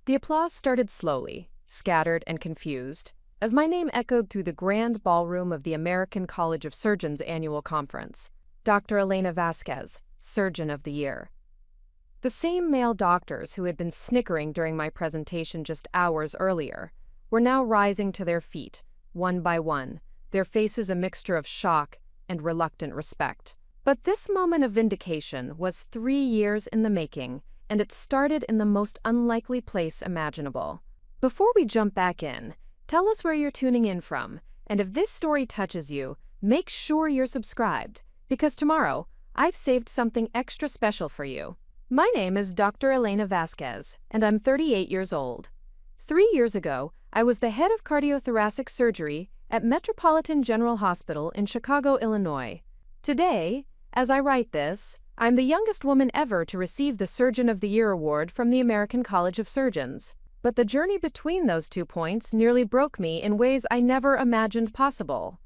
The applause started slowly, scattered and confused, as my name echoed through the grand ballroom of the American College of Surgeons annual conference. Dr. Elena Vasquez, Surgeon of the Year. The same male doctors who had been snickering during my presentation just hours earlier were now rising to their feet, one by one, their faces a mixture of shock and reluctant respect. But this moment of vindication was 3 years in the making, and it started in the most unlikely place imaginable. Before we jump back in, tell us where you're tuning in from, and if this story touches you, make sure you're subscribed, because tomorrow, I've saved something extra special for you. My name is Dr. Elena Vasquez, and I'm 38 years old. 3 years ago, I was the head of cardiothoracic surgery at Metropolitan General Hospital in Chicago, Illinois. Today, as I write this, I'm the youngest woman ever to receive the Surgeon of the Year award from the American College of Surgeons. But the journey between those 2 points nearly broke me in ways I never imagined possible.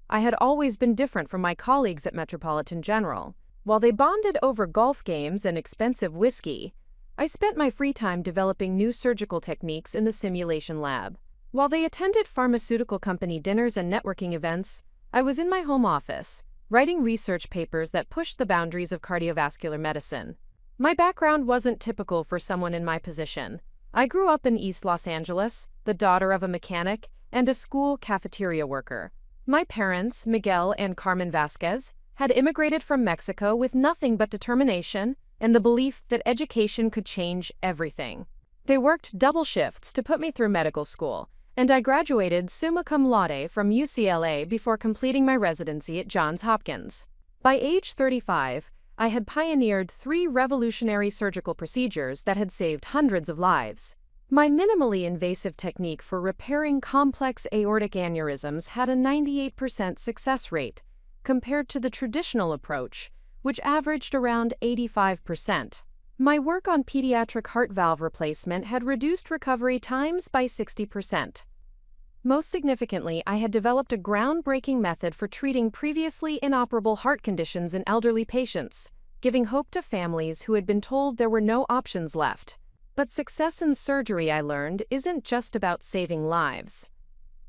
I had always been different from my colleagues at Metropolitan General. While they bonded over golf games and expensive whiskey, I spent my free time developing new surgical techniques in the simulation lab. While they attended pharmaceutical company dinners and networking events, I was in my home office, writing research papers that pushed the boundaries of cardiovascular medicine. My background wasn't typical for someone in my position. I grew up in East Los Angeles, the daughter of a mechanic and a school cafeteria worker. My parents, Miguel and Carmen Vasquez, had immigrated from Mexico with nothing but determination and the belief that education could change everything. They worked double shifts to put me through medical school, and I graduated summa cum laude from UCLA before completing my residency at Johns Hopkins. By age 35, I had pioneered 3 revolutionary surgical procedures that had saved hundreds of lives. My minimally invasive technique for repairing complex aortic aneurysms had a 98% success rate, compared to the traditional approach, which averaged around 85%. My work on pediatric heart valve replacement had reduced recovery times by 60%. Most significantly, I had developed a groundbreaking method for treating previously inoperable heart conditions in elderly patients, giving hope to families who had been told there were no options left. But success in surgery, I learned, isn't just about saving lives.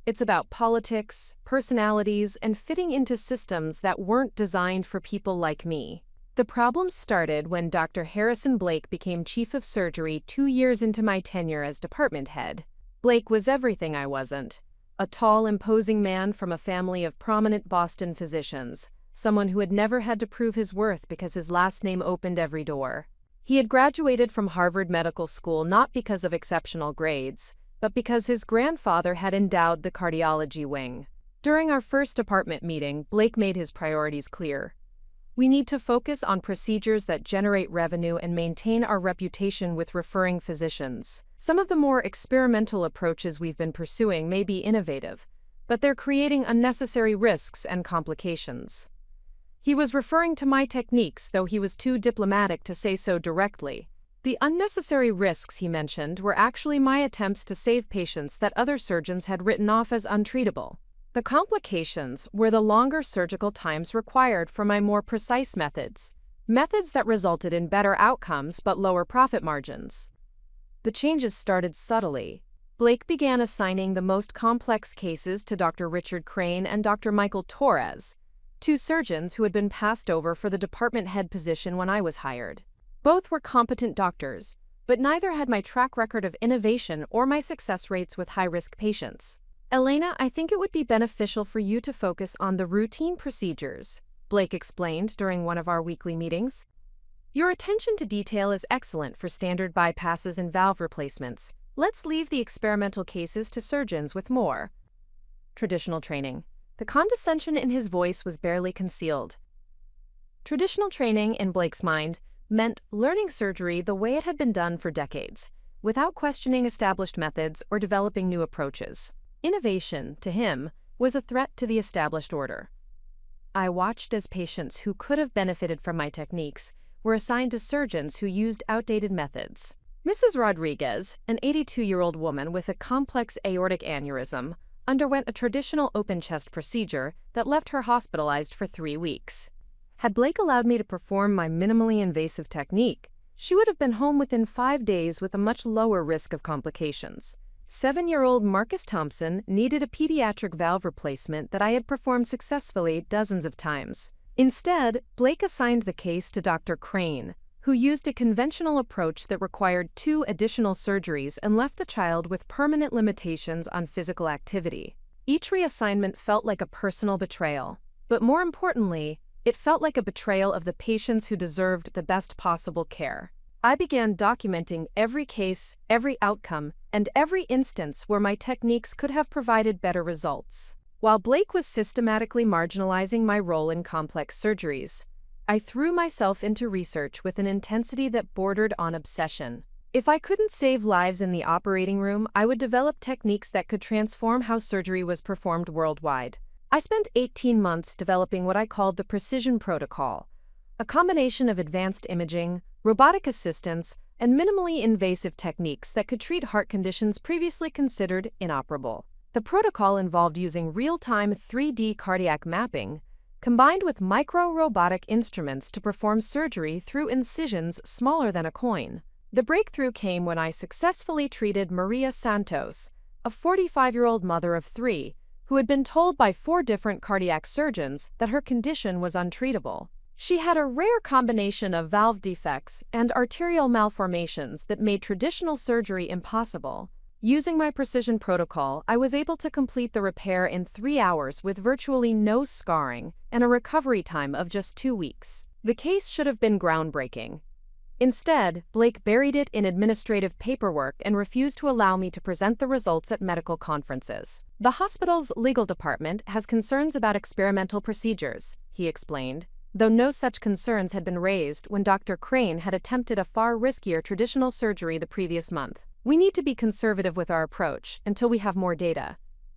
It's about politics, personalities, and fitting into systems that weren't designed for people like me. The problem started when Dr. Harrison Blake became chief of surgery 2 years into my tenure as department head. Blake was everything I wasn't. A tall, imposing man from a family of prominent Boston physicians, someone who had never had to prove his worth because his last name opened every door. He had graduated from Harvard Medical School not because of exceptional grades, but because his grandfather had endowed the cardiology wing. During our first department meeting, Blake made his priorities clear. We need to focus on procedures that generate revenue and maintain our reputation with referring physicians. Some of the more experimental approaches we've been pursuing may be innovative, but they're creating unnecessary risks and complications. He was referring to my techniques, though he was too diplomatic to say so directly. The unnecessary risks he mentioned were actually my attempts to save patients that other surgeons had written off as untreatable. The complications were the longer surgical times required for my more precise methods that resulted in better outcomes but lower profit margins. The changes started subtly. Blake began assigning the most complex cases to Dr. Richard Crane and Dr. Michael Torres, 2 surgeons who had been passed over for the department head position when I was hired. Both were competent doctors, but neither had my track record of innovation or my success rates with high-risk patients. Elena, I think it would be beneficial for you to focus on the routine procedures, Blake explained during one of our weekly meetings. Your attention to detail is excellent for standard bypasses and valve replacements. Let's leave the experimental cases to surgeons with more traditional training. The condescension in his voice was barely concealed. Traditional training, in Blake's mind, meant learning surgery the way it had been done for decades, without questioning established methods or developing new approaches. Innovation, to him, was a threat to the established order. I watched as patients who could have benefited from my techniques were assigned to surgeons who used outdated methods. Mrs. Rodriguez, an 82-year-old woman with a complex aortic aneurysm, underwent a traditional open chest procedure that left her hospitalized for 3 weeks. Had Blake allowed me to perform my minimally invasive technique, she would have been home within 5 days with a much lower risk of complications. 7-year-old Marcus Thompson needed a pediatric valve replacement that I had performed successfully dozens of times. Instead, Blake assigned the case to Dr. Crane, who used a conventional approach that required 2 additional surgeries and left the child with permanent limitations on physical activity. Each reassignment felt like a personal betrayal, but more importantly, it felt like a betrayal of the patients who deserved the best possible care. I began documenting every case, every outcome, and every instance where my techniques could have provided better results. While Blake was systematically marginalizing my role in complex surgeries, I threw myself into research with an intensity that bordered on obsession. If I couldn't save lives in the operating room, I would develop techniques that could transform how surgery was performed worldwide. I spent 18 months developing what I called the Precision Protocol, a combination of advanced imaging, robotic assistance, and minimally invasive techniques that could treat heart conditions previously considered inoperable. The protocol involved using real-time 3D cardiac mapping, combined with micro-robotic instruments to perform surgery through incisions smaller than a coin. The breakthrough came when I successfully treated Maria Santos, a 45-year-old mother of 3, who had been told by 4 different cardiac surgeons that her condition was untreatable. She had a rare combination of valve defects and arterial malformations that made traditional surgery impossible. Using my Precision Protocol, I was able to complete the repair in 3 hours with virtually no scarring and a recovery time of just 2 weeks. The case should have been groundbreaking. Instead, Blake buried it in administrative paperwork and refused to allow me to present the results at medical conferences. The hospital's legal department has concerns about experimental procedures, he explained, though no such concerns had been raised when Dr. Crane had attempted a far riskier traditional surgery the previous month. We need to be conservative with our approach until we have more data.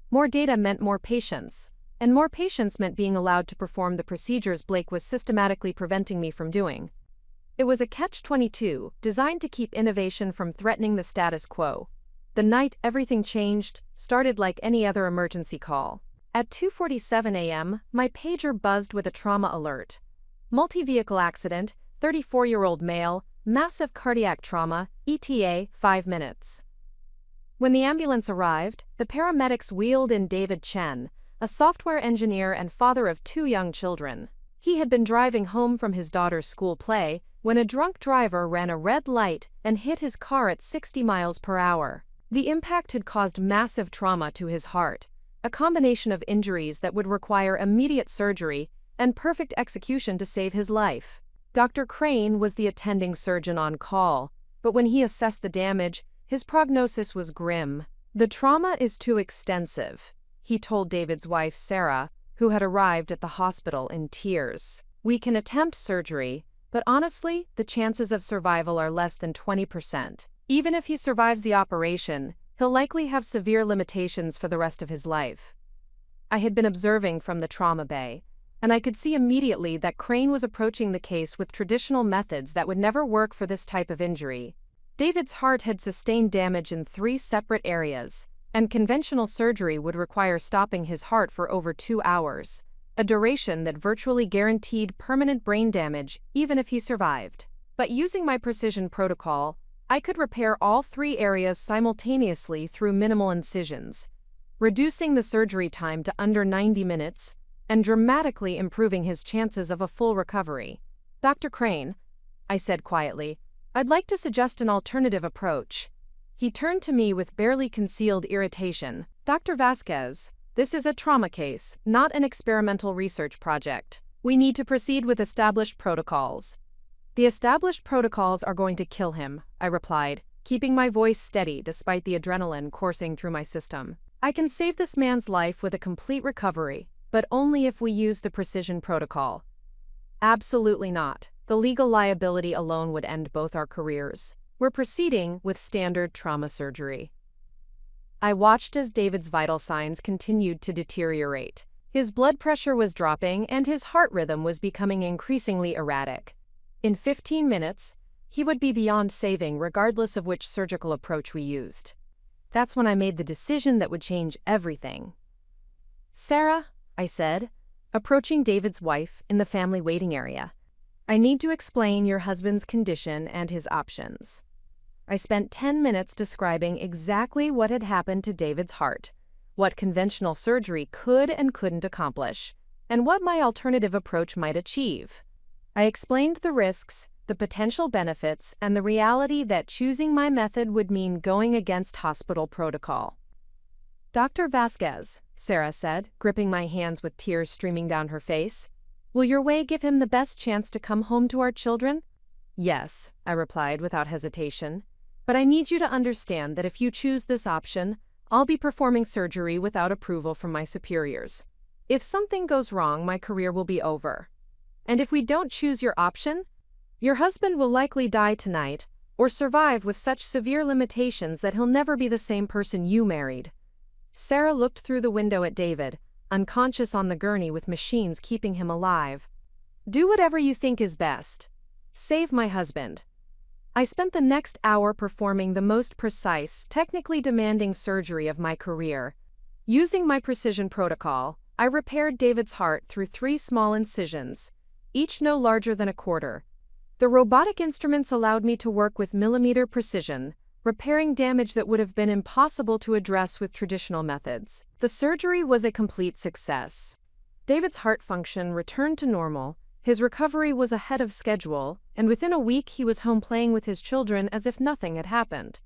More data meant more patients, and more patients meant being allowed to perform the procedures Blake was systematically preventing me from doing. It was a catch-22, designed to keep innovation from threatening the status quo. The night everything changed started like any other emergency call. At 2:47 a.m., my pager buzzed with a trauma alert. Multi-vehicle accident, 34-year-old male, massive cardiac trauma, ETA, 5 minutes. When the ambulance arrived, the paramedics wheeled in David Chen, a software engineer and father of 2 young children. He had been driving home from his daughter's school play when a drunk driver ran a red light and hit his car at 60 miles per hour. The impact had caused massive trauma to his heart, a combination of injuries that would require immediate surgery and perfect execution to save his life. Dr. Crane was the attending surgeon on call, but when he assessed the damage, his prognosis was grim. "The trauma is too extensive," he told David's wife, Sarah, who had arrived at the hospital in tears. "We can attempt surgery, but honestly, the chances of survival are less than 20%. Even if he survives the operation, he'll likely have severe limitations for the rest of his life." I had been observing from the trauma bay, and I could see immediately that Crane was approaching the case with traditional methods that would never work for this type of injury. David's heart had sustained damage in 3 separate areas, and conventional surgery would require stopping his heart for over 2 hours, a duration that virtually guaranteed permanent brain damage even if he survived. But using my Precision Protocol, I could repair all 3 areas simultaneously through minimal incisions, reducing the surgery time to under 90 minutes and dramatically improving his chances of a full recovery. "Dr. Crane," I said quietly, "I'd like to suggest an alternative approach." He turned to me with barely concealed irritation. "Dr. Vasquez, this is a trauma case, not an experimental research project. We need to proceed with established protocols." "The established protocols are going to kill him," I replied, keeping my voice steady despite the adrenaline coursing through my system. "I can save this man's life with a complete recovery, but only if we use the Precision Protocol." "Absolutely not. The legal liability alone would end both our careers. We're proceeding with standard trauma surgery." I watched as David's vital signs continued to deteriorate. His blood pressure was dropping and his heart rhythm was becoming increasingly erratic. In 15 minutes, he would be beyond saving regardless of which surgical approach we used. That's when I made the decision that would change everything. "Sarah," I said, approaching David's wife in the family waiting area, I need to explain your husband's condition and his options. I spent 10 minutes describing exactly what had happened to David's heart, what conventional surgery could and couldn't accomplish, and what my alternative approach might achieve. I explained the risks, the potential benefits, and the reality that choosing my method would mean going against hospital protocol. "Dr. Vasquez," Sarah said, gripping my hands with tears streaming down her face, "will your way give him the best chance to come home to our children?" "Yes," I replied without hesitation. "But I need you to understand that if you choose this option, I'll be performing surgery without approval from my superiors. If something goes wrong, my career will be over. And if we don't choose your option, your husband will likely die tonight or survive with such severe limitations that he'll never be the same person you married." Sarah looked through the window at David, unconscious on the gurney with machines keeping him alive. "Do whatever you think is best. Save my husband." I spent the next hour performing the most precise, technically demanding surgery of my career. Using my precision protocol, I repaired David's heart through 3 small incisions, each no larger than a quarter. The robotic instruments allowed me to work with millimeter precision, repairing damage that would have been impossible to address with traditional methods. The surgery was a complete success. David's heart function returned to normal, his recovery was ahead of schedule, and within a week he was home playing with his children as if nothing had happened.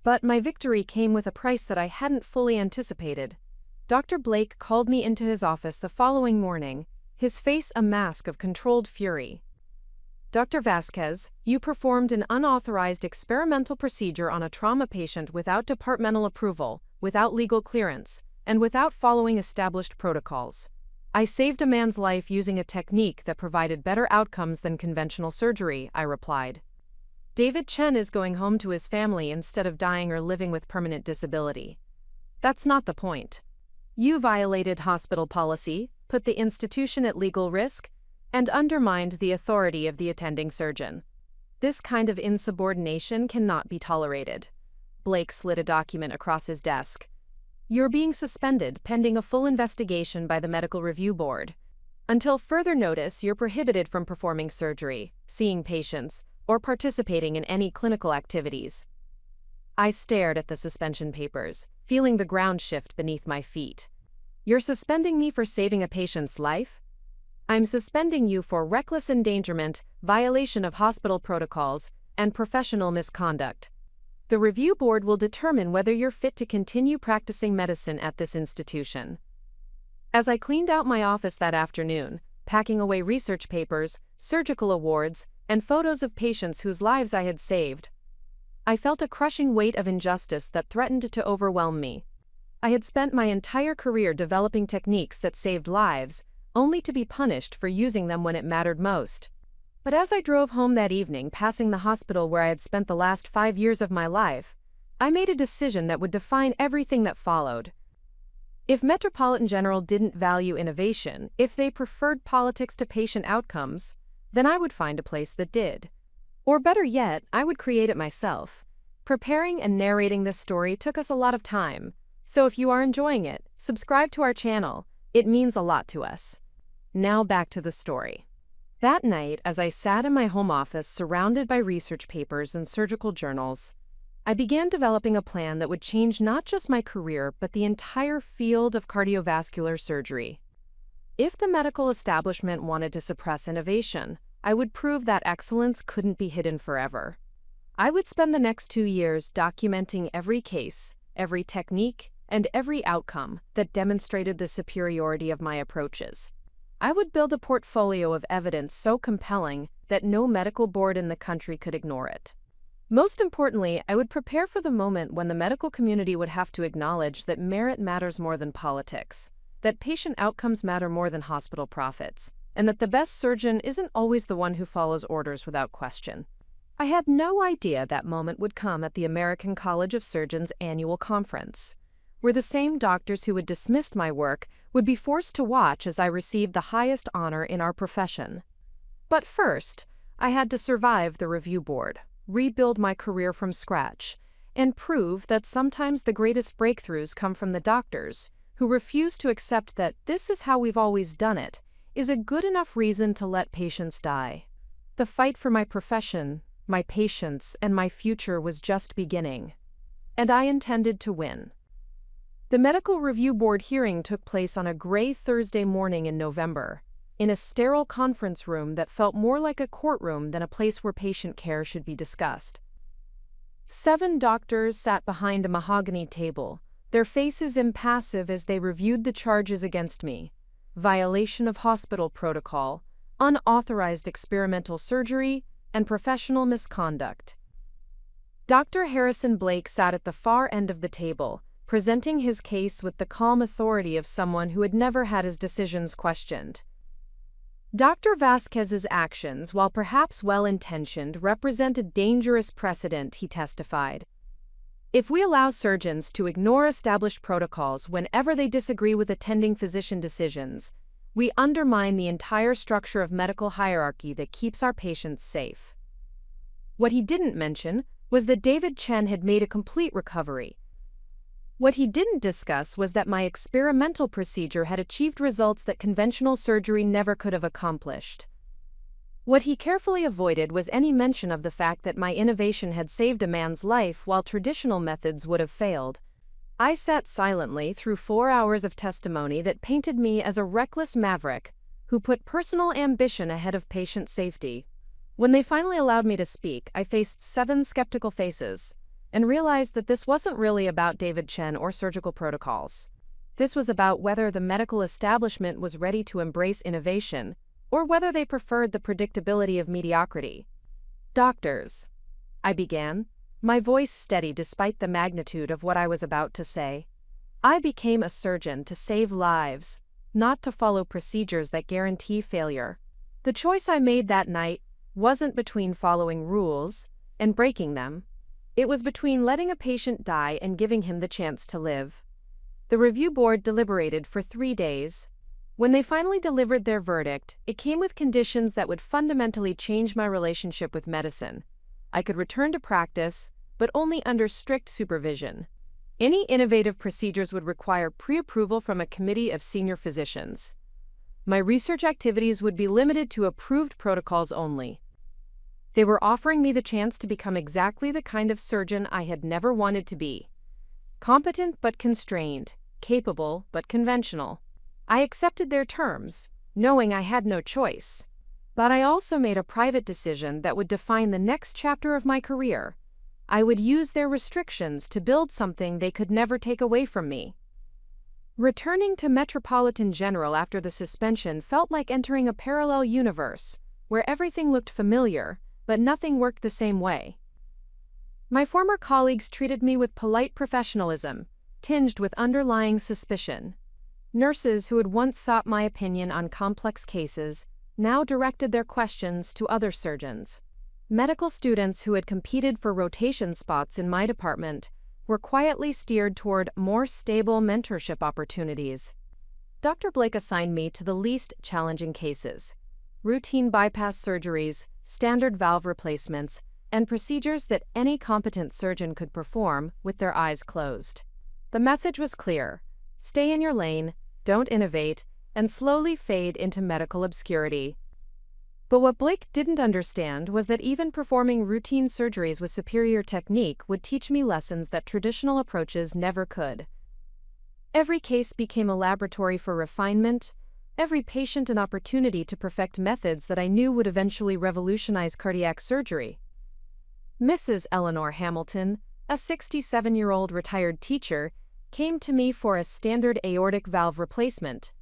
But my victory came with a price that I hadn't fully anticipated. Dr. Blake called me into his office the following morning, his face a mask of controlled fury. "Dr. Vasquez, you performed an unauthorized experimental procedure on a trauma patient without departmental approval, without legal clearance, and without following established protocols. I saved a man's life using a technique that provided better outcomes than conventional surgery," I replied. "David Chen is going home to his family instead of dying or living with permanent disability. That's not the point. You violated hospital policy, put the institution at legal risk, and undermined the authority of the attending surgeon. This kind of insubordination cannot be tolerated." Blake slid a document across his desk. "You're being suspended pending a full investigation by the Medical Review Board. Until further notice, you're prohibited from performing surgery, seeing patients, or participating in any clinical activities." I stared at the suspension papers, feeling the ground shift beneath my feet. "You're suspending me for saving a patient's life?" "I'm suspending you for reckless endangerment, violation of hospital protocols, and professional misconduct. The review board will determine whether you're fit to continue practicing medicine at this institution." As I cleaned out my office that afternoon, packing away research papers, surgical awards, and photos of patients whose lives I had saved, I felt a crushing weight of injustice that threatened to overwhelm me. I had spent my entire career developing techniques that saved lives, only to be punished for using them when it mattered most. But as I drove home that evening, passing the hospital where I had spent the last 5 years of my life, I made a decision that would define everything that followed. If Metropolitan General didn't value innovation, if they preferred politics to patient outcomes, then I would find a place that did. Or better yet, I would create it myself. Preparing and narrating this story took us a lot of time, so if you are enjoying it, subscribe to our channel. It means a lot to us. Now back to the story. That night, as I sat in my home office surrounded by research papers and surgical journals, I began developing a plan that would change not just my career but the entire field of cardiovascular surgery. If the medical establishment wanted to suppress innovation, I would prove that excellence couldn't be hidden forever. I would spend the next 2 years documenting every case, every technique, and every outcome that demonstrated the superiority of my approaches. I would build a portfolio of evidence so compelling that no medical board in the country could ignore it. Most importantly, I would prepare for the moment when the medical community would have to acknowledge that merit matters more than politics, that patient outcomes matter more than hospital profits, and that the best surgeon isn't always the one who follows orders without question. I had no idea that moment would come at the American College of Surgeons annual conference, where the same doctors who had dismissed my work would be forced to watch as I received the highest honor in our profession. But first, I had to survive the review board, rebuild my career from scratch, and prove that sometimes the greatest breakthroughs come from the doctors who refuse to accept that "this is how we've always done it" is a good enough reason to let patients die. The fight for my profession, my patients, and my future was just beginning. And I intended to win. The medical review board hearing took place on a gray Thursday morning in November, in a sterile conference room that felt more like a courtroom than a place where patient care should be discussed. 7 doctors sat behind a mahogany table, their faces impassive as they reviewed the charges against me: violation of hospital protocol, unauthorized experimental surgery, and professional misconduct. Dr. Harrison Blake sat at the far end of the table, presenting his case with the calm authority of someone who had never had his decisions questioned. Dr. Vasquez's actions, while perhaps well-intentioned, represent a dangerous precedent, he testified. If we allow surgeons to ignore established protocols whenever they disagree with attending physician decisions, we undermine the entire structure of medical hierarchy that keeps our patients safe. What he didn't mention was that David Chen had made a complete recovery. What he didn't discuss was that my experimental procedure had achieved results that conventional surgery never could have accomplished. What he carefully avoided was any mention of the fact that my innovation had saved a man's life while traditional methods would have failed. I sat silently through 4 hours of testimony that painted me as a reckless maverick who put personal ambition ahead of patient safety. When they finally allowed me to speak, I faced 7 skeptical faces and realized that this wasn't really about David Chen or surgical protocols. This was about whether the medical establishment was ready to embrace innovation, or whether they preferred the predictability of mediocrity. "Doctors," I began, my voice steady despite the magnitude of what I was about to say. "I became a surgeon to save lives, not to follow procedures that guarantee failure. The choice I made that night wasn't between following rules and breaking them. It was between letting a patient die and giving him the chance to live." The review board deliberated for 3 days. When they finally delivered their verdict, it came with conditions that would fundamentally change my relationship with medicine. I could return to practice, but only under strict supervision. Any innovative procedures would require pre-approval from a committee of senior physicians. My research activities would be limited to approved protocols only. They were offering me the chance to become exactly the kind of surgeon I had never wanted to be. Competent but constrained, capable but conventional. I accepted their terms, knowing I had no choice. But I also made a private decision that would define the next chapter of my career. I would use their restrictions to build something they could never take away from me. Returning to Metropolitan General after the suspension felt like entering a parallel universe, where everything looked familiar, but nothing worked the same way. My former colleagues treated me with polite professionalism, tinged with underlying suspicion. Nurses who had once sought my opinion on complex cases now directed their questions to other surgeons. Medical students who had competed for rotation spots in my department were quietly steered toward more stable mentorship opportunities. Dr. Blake assigned me to the least challenging cases: routine bypass surgeries, standard valve replacements, and procedures that any competent surgeon could perform with their eyes closed. The message was clear: stay in your lane, don't innovate, and slowly fade into medical obscurity. But what Blake didn't understand was that even performing routine surgeries with superior technique would teach me lessons that traditional approaches never could. Every case became a laboratory for refinement, every patient an opportunity to perfect methods that I knew would eventually revolutionize cardiac surgery. Mrs. Eleanor Hamilton, a 67-year-old retired teacher, came to me for a standard aortic valve replacement.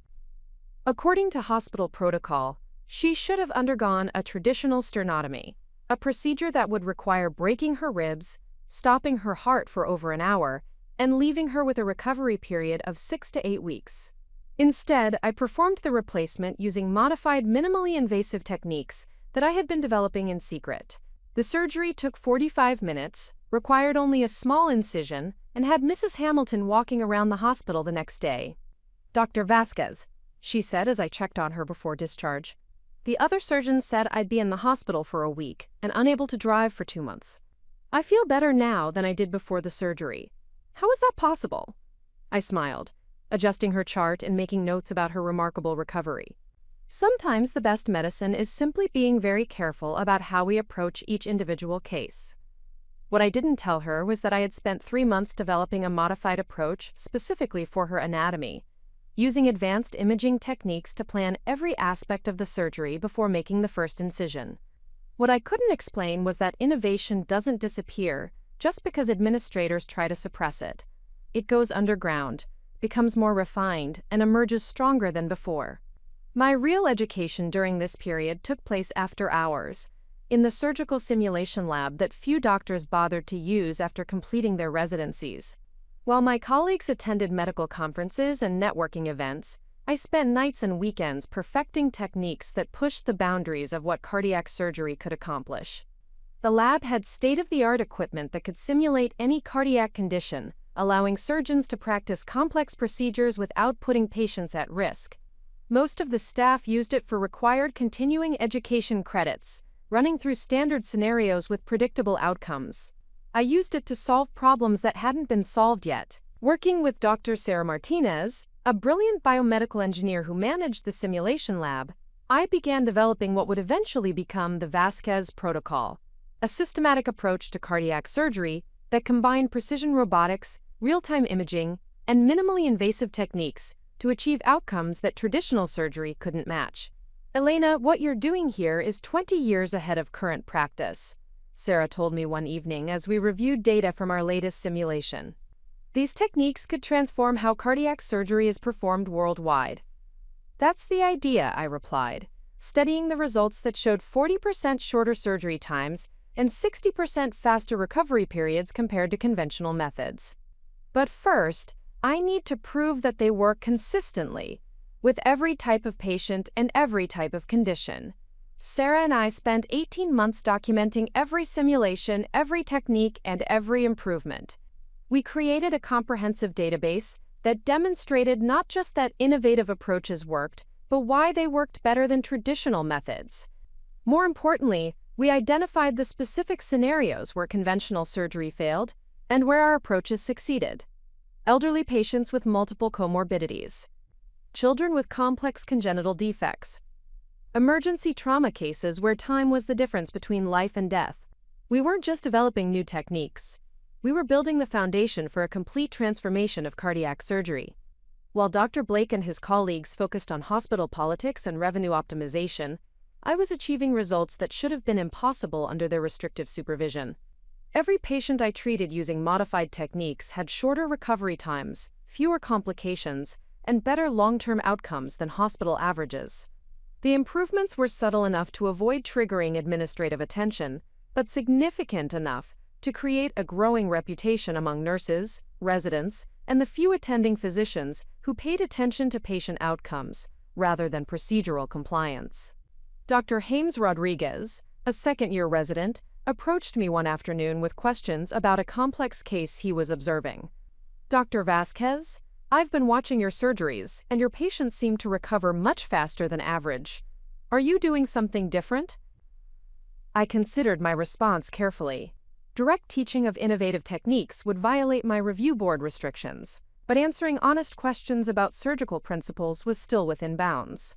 According to hospital protocol, she should have undergone a traditional sternotomy, a procedure that would require breaking her ribs, stopping her heart for over an hour, and leaving her with a recovery period of 6 to 8 weeks. Instead, I performed the replacement using modified minimally invasive techniques that I had been developing in secret. The surgery took 45 minutes, required only a small incision, and had Mrs. Hamilton walking around the hospital the next day. "Dr. Vasquez," she said as I checked on her before discharge. "The other surgeons said I'd be in the hospital for a week and unable to drive for 2 months. I feel better now than I did before the surgery. How is that possible?" I smiled, adjusting her chart and making notes about her remarkable recovery. Sometimes the best medicine is simply being very careful about how we approach each individual case. What I didn't tell her was that I had spent 3 months developing a modified approach specifically for her anatomy, using advanced imaging techniques to plan every aspect of the surgery before making the first incision. What I couldn't explain was that innovation doesn't disappear just because administrators try to suppress it. It goes underground, becomes more refined, and emerges stronger than before. My real education during this period took place after hours, in the surgical simulation lab that few doctors bothered to use after completing their residencies. While my colleagues attended medical conferences and networking events, I spent nights and weekends perfecting techniques that pushed the boundaries of what cardiac surgery could accomplish. The lab had state-of-the-art equipment that could simulate any cardiac condition, allowing surgeons to practice complex procedures without putting patients at risk. Most of the staff used it for required continuing education credits, running through standard scenarios with predictable outcomes. I used it to solve problems that hadn't been solved yet. Working with Dr. Sarah Martinez, a brilliant biomedical engineer who managed the simulation lab, I began developing what would eventually become the Vasquez Protocol, a systematic approach to cardiac surgery that combined precision robotics, real-time imaging, and minimally invasive techniques to achieve outcomes that traditional surgery couldn't match. "Elena, what you're doing here is 20 years ahead of current practice," Sarah told me one evening as we reviewed data from our latest simulation. "These techniques could transform how cardiac surgery is performed worldwide." "That's the idea," I replied, studying the results that showed 40% shorter surgery times and 60% faster recovery periods compared to conventional methods. "But first, I need to prove that they work consistently, with every type of patient and every type of condition." Sarah and I spent 18 months documenting every simulation, every technique, and every improvement. We created a comprehensive database that demonstrated not just that innovative approaches worked, but why they worked better than traditional methods. More importantly, we identified the specific scenarios where conventional surgery failed and where our approaches succeeded. Elderly patients with multiple comorbidities, children with complex congenital defects, emergency trauma cases where time was the difference between life and death. We weren't just developing new techniques. We were building the foundation for a complete transformation of cardiac surgery. While Dr. Blake and his colleagues focused on hospital politics and revenue optimization, I was achieving results that should have been impossible under their restrictive supervision. Every patient I treated using modified techniques had shorter recovery times, fewer complications, and better long-term outcomes than hospital averages. The improvements were subtle enough to avoid triggering administrative attention, but significant enough to create a growing reputation among nurses, residents, and the few attending physicians who paid attention to patient outcomes rather than procedural compliance. Dr. James Rodriguez, a second-year resident, approached me one afternoon with questions about a complex case he was observing. "Dr. Vasquez, I've been watching your surgeries, and your patients seem to recover much faster than average. Are you doing something different?" I considered my response carefully. Direct teaching of innovative techniques would violate my review board restrictions, but answering honest questions about surgical principles was still within bounds.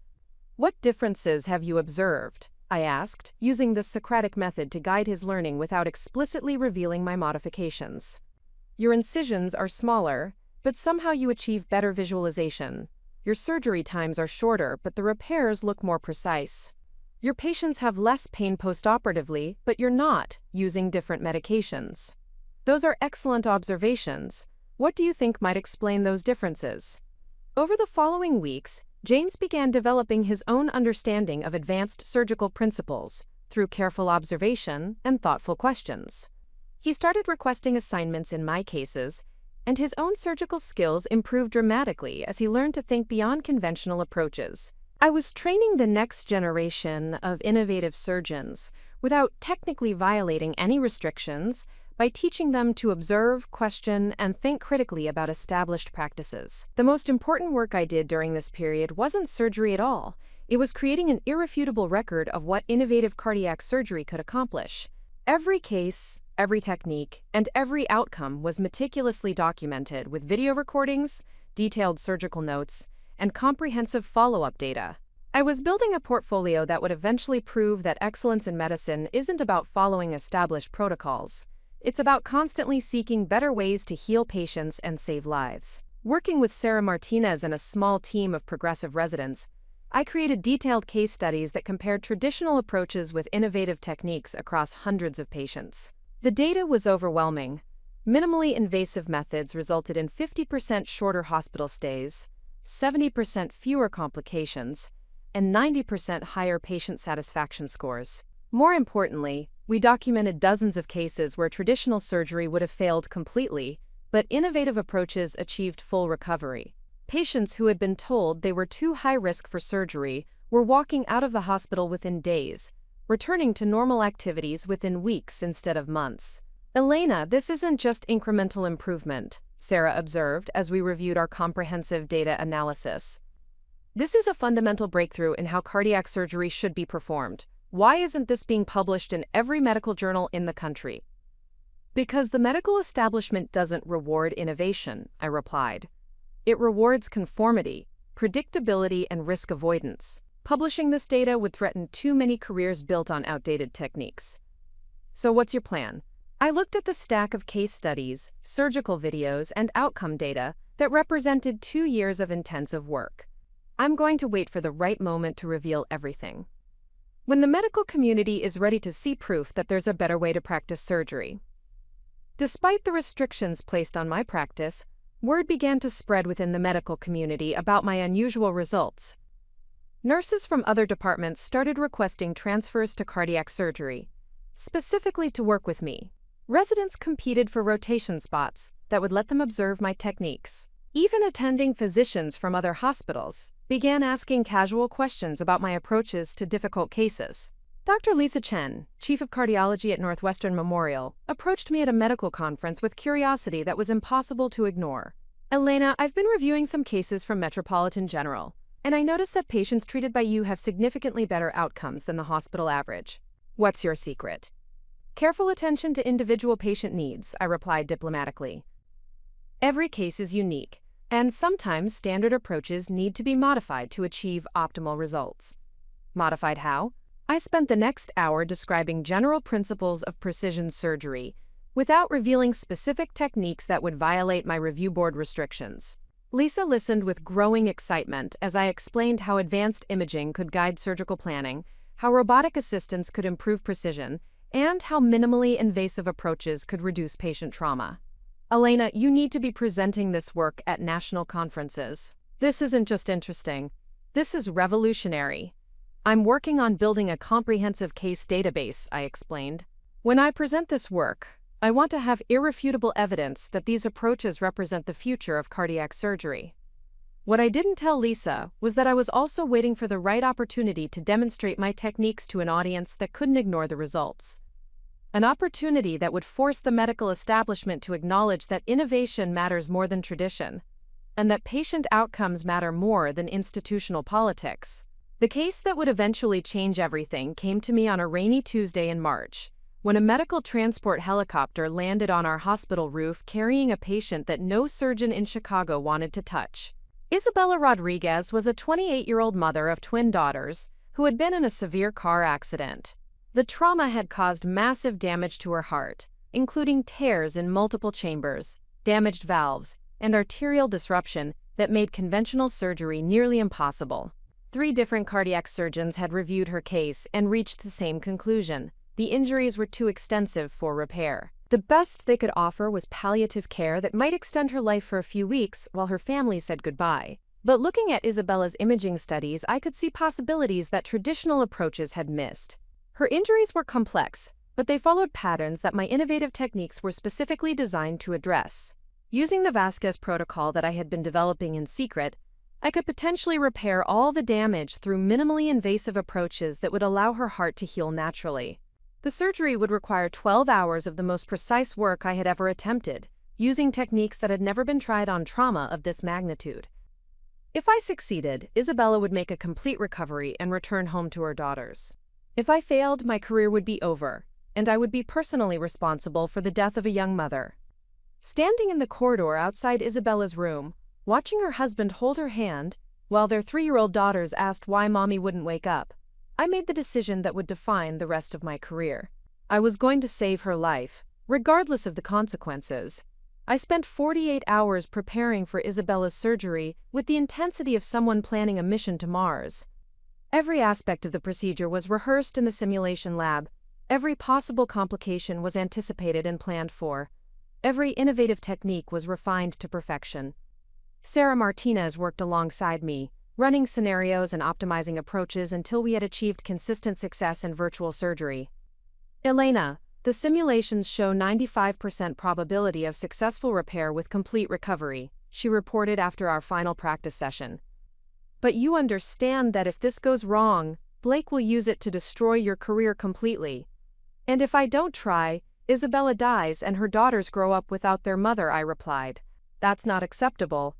"What differences have you observed?" I asked, using the Socratic method to guide his learning without explicitly revealing my modifications. "Your incisions are smaller, but somehow you achieve better visualization. Your surgery times are shorter, but the repairs look more precise. Your patients have less pain postoperatively, but you're not using different medications. Those are excellent observations. What do you think might explain those differences?" Over the following weeks, James began developing his own understanding of advanced surgical principles through careful observation and thoughtful questions. He started requesting assignments in my cases, and his own surgical skills improved dramatically as he learned to think beyond conventional approaches. I was training the next generation of innovative surgeons without technically violating any restrictions by teaching them to observe, question, and think critically about established practices. The most important work I did during this period wasn't surgery at all. It was creating an irrefutable record of what innovative cardiac surgery could accomplish. Every case, every technique, and every outcome was meticulously documented with video recordings, detailed surgical notes, and comprehensive follow-up data. I was building a portfolio that would eventually prove that excellence in medicine isn't about following established protocols. It's about constantly seeking better ways to heal patients and save lives. Working with Sarah Martinez and a small team of progressive residents, I created detailed case studies that compared traditional approaches with innovative techniques across hundreds of patients. The data was overwhelming. Minimally invasive methods resulted in 50% shorter hospital stays, 70% fewer complications, and 90% higher patient satisfaction scores. More importantly, we documented dozens of cases where traditional surgery would have failed completely, but innovative approaches achieved full recovery. Patients who had been told they were too high risk for surgery were walking out of the hospital within days, returning to normal activities within weeks instead of months. Elena, this isn't just incremental improvement, Sarah observed as we reviewed our comprehensive data analysis. This is a fundamental breakthrough in how cardiac surgery should be performed. Why isn't this being published in every medical journal in the country? Because the medical establishment doesn't reward innovation, I replied. It rewards conformity, predictability, and risk avoidance. Publishing this data would threaten too many careers built on outdated techniques. So what's your plan? I looked at the stack of case studies, surgical videos, and outcome data that represented 2 years of intensive work. I'm going to wait for the right moment to reveal everything. When the medical community is ready to see proof that there's a better way to practice surgery. Despite the restrictions placed on my practice, word began to spread within the medical community about my unusual results. Nurses from other departments started requesting transfers to cardiac surgery, specifically to work with me. Residents competed for rotation spots that would let them observe my techniques. Even attending physicians from other hospitals began asking casual questions about my approaches to difficult cases. Dr. Lisa Chen, Chief of Cardiology at Northwestern Memorial, approached me at a medical conference with curiosity that was impossible to ignore. Elena, I've been reviewing some cases from Metropolitan General, and I noticed that patients treated by you have significantly better outcomes than the hospital average. What's your secret? Careful attention to individual patient needs, I replied diplomatically. Every case is unique, and sometimes standard approaches need to be modified to achieve optimal results. Modified how? I spent the next hour describing general principles of precision surgery, without revealing specific techniques that would violate my review board restrictions. Lisa listened with growing excitement as I explained how advanced imaging could guide surgical planning, how robotic assistance could improve precision, and how minimally invasive approaches could reduce patient trauma. Elena, you need to be presenting this work at national conferences. This isn't just interesting. This is revolutionary. I'm working on building a comprehensive case database, I explained. When I present this work, I want to have irrefutable evidence that these approaches represent the future of cardiac surgery. What I didn't tell Lisa was that I was also waiting for the right opportunity to demonstrate my techniques to an audience that couldn't ignore the results. An opportunity that would force the medical establishment to acknowledge that innovation matters more than tradition, and that patient outcomes matter more than institutional politics. The case that would eventually change everything came to me on a rainy Tuesday in March, when a medical transport helicopter landed on our hospital roof carrying a patient that no surgeon in Chicago wanted to touch. Isabella Rodriguez was a 28-year-old mother of twin daughters who had been in a severe car accident. The trauma had caused massive damage to her heart, including tears in multiple chambers, damaged valves, and arterial disruption that made conventional surgery nearly impossible. 3 different cardiac surgeons had reviewed her case and reached the same conclusion. The injuries were too extensive for repair. The best they could offer was palliative care that might extend her life for a few weeks while her family said goodbye. But looking at Isabella's imaging studies, I could see possibilities that traditional approaches had missed. Her injuries were complex, but they followed patterns that my innovative techniques were specifically designed to address. Using the Vasquez protocol that I had been developing in secret, I could potentially repair all the damage through minimally invasive approaches that would allow her heart to heal naturally. The surgery would require 12 hours of the most precise work I had ever attempted, using techniques that had never been tried on trauma of this magnitude. If I succeeded, Isabella would make a complete recovery and return home to her daughters. If I failed, my career would be over, and I would be personally responsible for the death of a young mother. Standing in the corridor outside Isabella's room, watching her husband hold her hand, While their 3-year-old daughters asked why mommy wouldn't wake up, I made the decision that would define the rest of my career. I was going to save her life, regardless of the consequences. I spent 48 hours preparing for Isabella's surgery with the intensity of someone planning a mission to Mars. Every aspect of the procedure was rehearsed in the simulation lab. Every possible complication was anticipated and planned for. Every innovative technique was refined to perfection. Sarah Martinez worked alongside me, running scenarios and optimizing approaches until we had achieved consistent success in virtual surgery. Elena, the simulations show 95% probability of successful repair with complete recovery, she reported after our final practice session. But you understand that if this goes wrong, Blake will use it to destroy your career completely. And if I don't try, Isabella dies and her daughters grow up without their mother, I replied. That's not acceptable.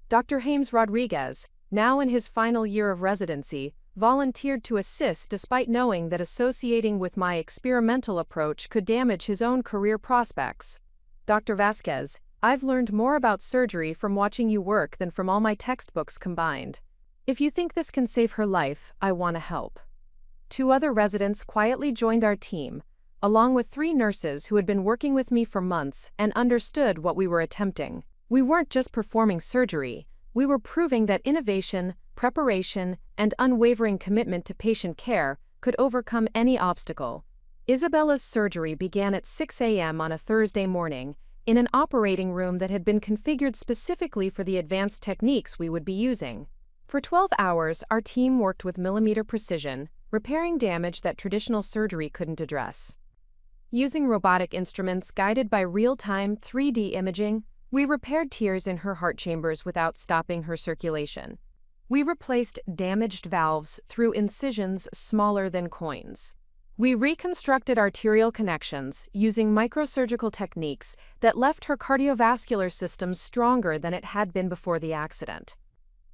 Dr. James Rodriguez, now in his final year of residency, volunteered to assist despite knowing that associating with my experimental approach could damage his own career prospects. Dr. Vasquez, I've learned more about surgery from watching you work than from all my textbooks combined. If you think this can save her life, I want to help. 2 other residents quietly joined our team, along with 3 nurses who had been working with me for months and understood what we were attempting. We weren't just performing surgery, we were proving that innovation, preparation, and unwavering commitment to patient care could overcome any obstacle. Isabella's surgery began at 6 a.m. on a Thursday morning, in an operating room that had been configured specifically for the advanced techniques we would be using. For 12 hours, our team worked with millimeter precision, repairing damage that traditional surgery couldn't address. Using robotic instruments guided by real-time 3D imaging, we repaired tears in her heart chambers without stopping her circulation. We replaced damaged valves through incisions smaller than coins. We reconstructed arterial connections using microsurgical techniques that left her cardiovascular system stronger than it had been before the accident.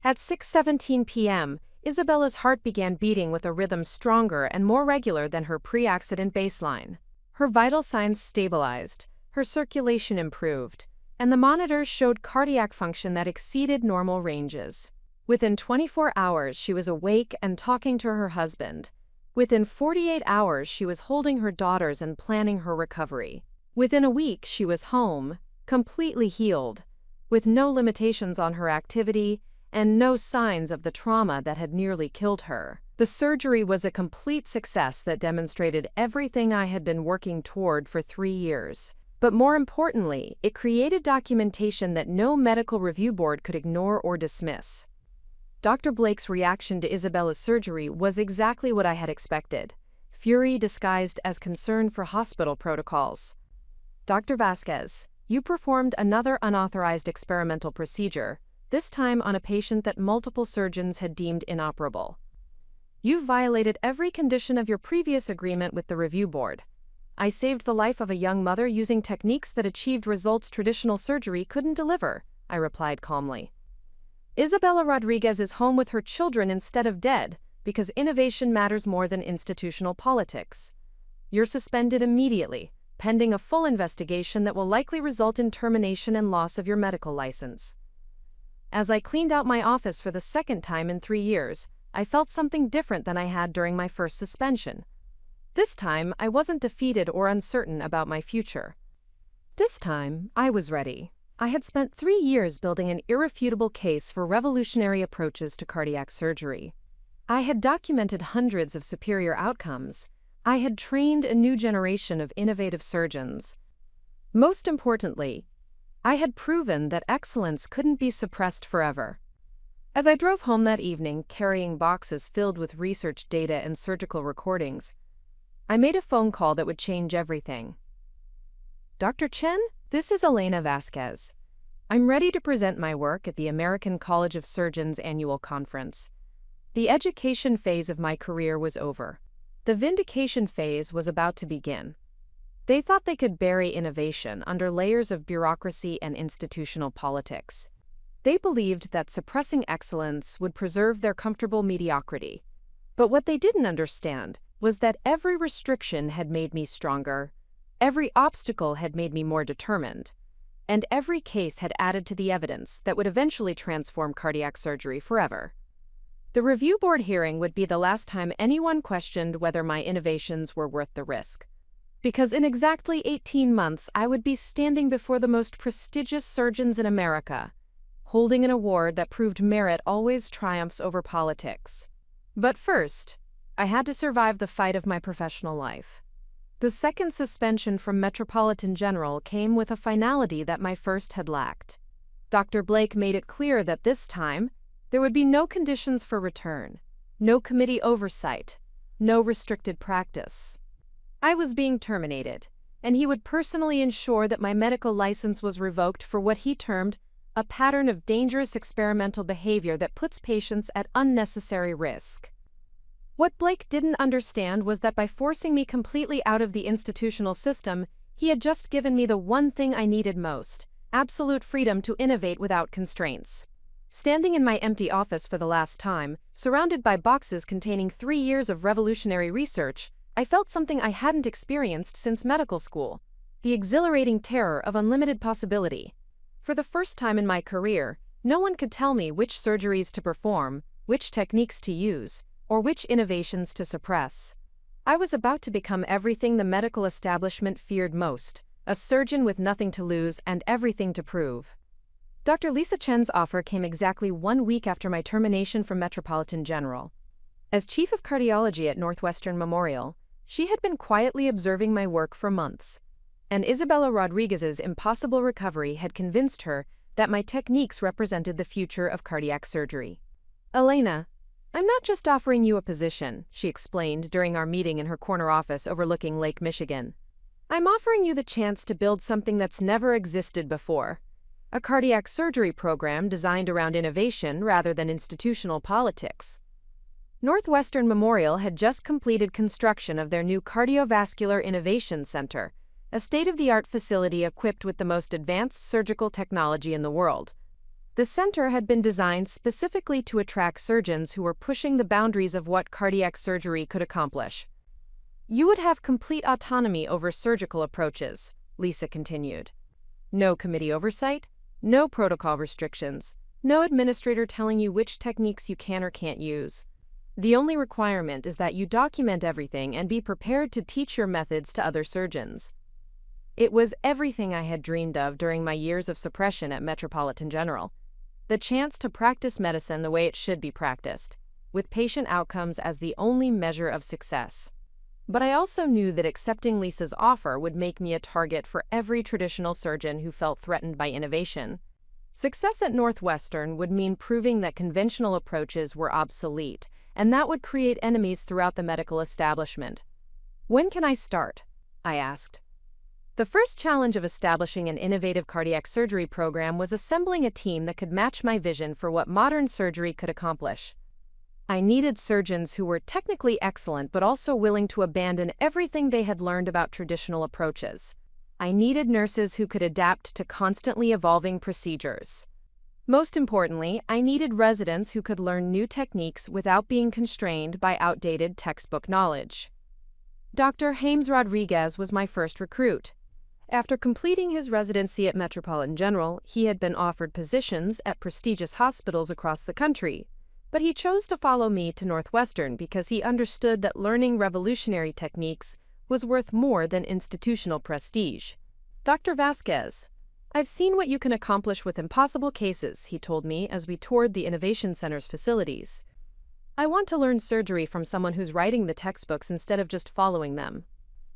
At 6:17 p.m., Isabella's heart began beating with a rhythm stronger and more regular than her pre-accident baseline. Her vital signs stabilized, her circulation improved, and the monitors showed cardiac function that exceeded normal ranges. Within 24 hours, she was awake and talking to her husband. Within 48 hours, she was holding her daughters and planning her recovery. Within a week, she was home, completely healed, with no limitations on her activity and no signs of the trauma that had nearly killed her. The surgery was a complete success that demonstrated everything I had been working toward for 3 years. But more importantly, it created documentation that no medical review board could ignore or dismiss. Dr. Blake's reaction to Isabella's surgery was exactly what I had expected, fury disguised as concern for hospital protocols. Dr. Vasquez, you performed another unauthorized experimental procedure, this time on a patient that multiple surgeons had deemed inoperable. You've violated every condition of your previous agreement with the review board. I saved the life of a young mother using techniques that achieved results traditional surgery couldn't deliver, I replied calmly. Isabella Rodriguez is home with her children instead of dead, because innovation matters more than institutional politics. You're suspended immediately, pending a full investigation that will likely result in termination and loss of your medical license. As I cleaned out my office for the 2nd time in 3 years, I felt something different than I had during my first suspension. This time, I wasn't defeated or uncertain about my future. This time, I was ready. I had spent 3 years building an irrefutable case for revolutionary approaches to cardiac surgery. I had documented hundreds of superior outcomes. I had trained a new generation of innovative surgeons. Most importantly, I had proven that excellence couldn't be suppressed forever. As I drove home that evening, carrying boxes filled with research data and surgical recordings, I made a phone call that would change everything. Dr. Chen, this is Elena Vasquez. I'm ready to present my work at the American College of Surgeons annual conference. The education phase of my career was over. The vindication phase was about to begin. They thought they could bury innovation under layers of bureaucracy and institutional politics. They believed that suppressing excellence would preserve their comfortable mediocrity. But what they didn't understand was that every restriction had made me stronger, every obstacle had made me more determined, and every case had added to the evidence that would eventually transform cardiac surgery forever. The review board hearing would be the last time anyone questioned whether my innovations were worth the risk. Because in exactly 18 months, I would be standing before the most prestigious surgeons in America, holding an award that proved merit always triumphs over politics. But first, I had to survive the fight of my professional life. The second suspension from Metropolitan General came with a finality that my first had lacked. Dr. Blake made it clear that this time, there would be no conditions for return, no committee oversight, no restricted practice. I was being terminated, and he would personally ensure that my medical license was revoked for what he termed a pattern of dangerous experimental behavior that puts patients at unnecessary risk. What Blake didn't understand was that by forcing me completely out of the institutional system, he had just given me the one thing I needed most: absolute freedom to innovate without constraints. Standing in my empty office for the last time, surrounded by boxes containing 3 years of revolutionary research, I felt something I hadn't experienced since medical school: the exhilarating terror of unlimited possibility. For the first time in my career, no one could tell me which surgeries to perform, which techniques to use, or which innovations to suppress. I was about to become everything the medical establishment feared most: a surgeon with nothing to lose and everything to prove. Dr. Lisa Chen's offer came exactly 1 week after my termination from Metropolitan General. As chief of cardiology at Northwestern Memorial, she had been quietly observing my work for months, and Isabella Rodriguez's impossible recovery had convinced her that my techniques represented the future of cardiac surgery. "Elena, I'm not just offering you a position," she explained during our meeting in her corner office overlooking Lake Michigan. "I'm offering you the chance to build something that's never existed before. A cardiac surgery program designed around innovation rather than institutional politics." Northwestern Memorial had just completed construction of their new Cardiovascular Innovation Center, a state-of-the-art facility equipped with the most advanced surgical technology in the world. The center had been designed specifically to attract surgeons who were pushing the boundaries of what cardiac surgery could accomplish. "You would have complete autonomy over surgical approaches," Lisa continued. "No committee oversight, no protocol restrictions, no administrator telling you which techniques you can or can't use. The only requirement is that you document everything and be prepared to teach your methods to other surgeons." It was everything I had dreamed of during my years of suppression at Metropolitan General: the chance to practice medicine the way it should be practiced, with patient outcomes as the only measure of success. But I also knew that accepting Lisa's offer would make me a target for every traditional surgeon who felt threatened by innovation. Success at Northwestern would mean proving that conventional approaches were obsolete, and that would create enemies throughout the medical establishment. "When can I start?" I asked. The first challenge of establishing an innovative cardiac surgery program was assembling a team that could match my vision for what modern surgery could accomplish. I needed surgeons who were technically excellent but also willing to abandon everything they had learned about traditional approaches. I needed nurses who could adapt to constantly evolving procedures. Most importantly, I needed residents who could learn new techniques without being constrained by outdated textbook knowledge. Dr. James Rodriguez was my first recruit. After completing his residency at Metropolitan General, he had been offered positions at prestigious hospitals across the country, but he chose to follow me to Northwestern because he understood that learning revolutionary techniques was worth more than institutional prestige. "Dr. Vasquez, I've seen what you can accomplish with impossible cases," he told me as we toured the Innovation Center's facilities. "I want to learn surgery from someone who's writing the textbooks instead of just following them."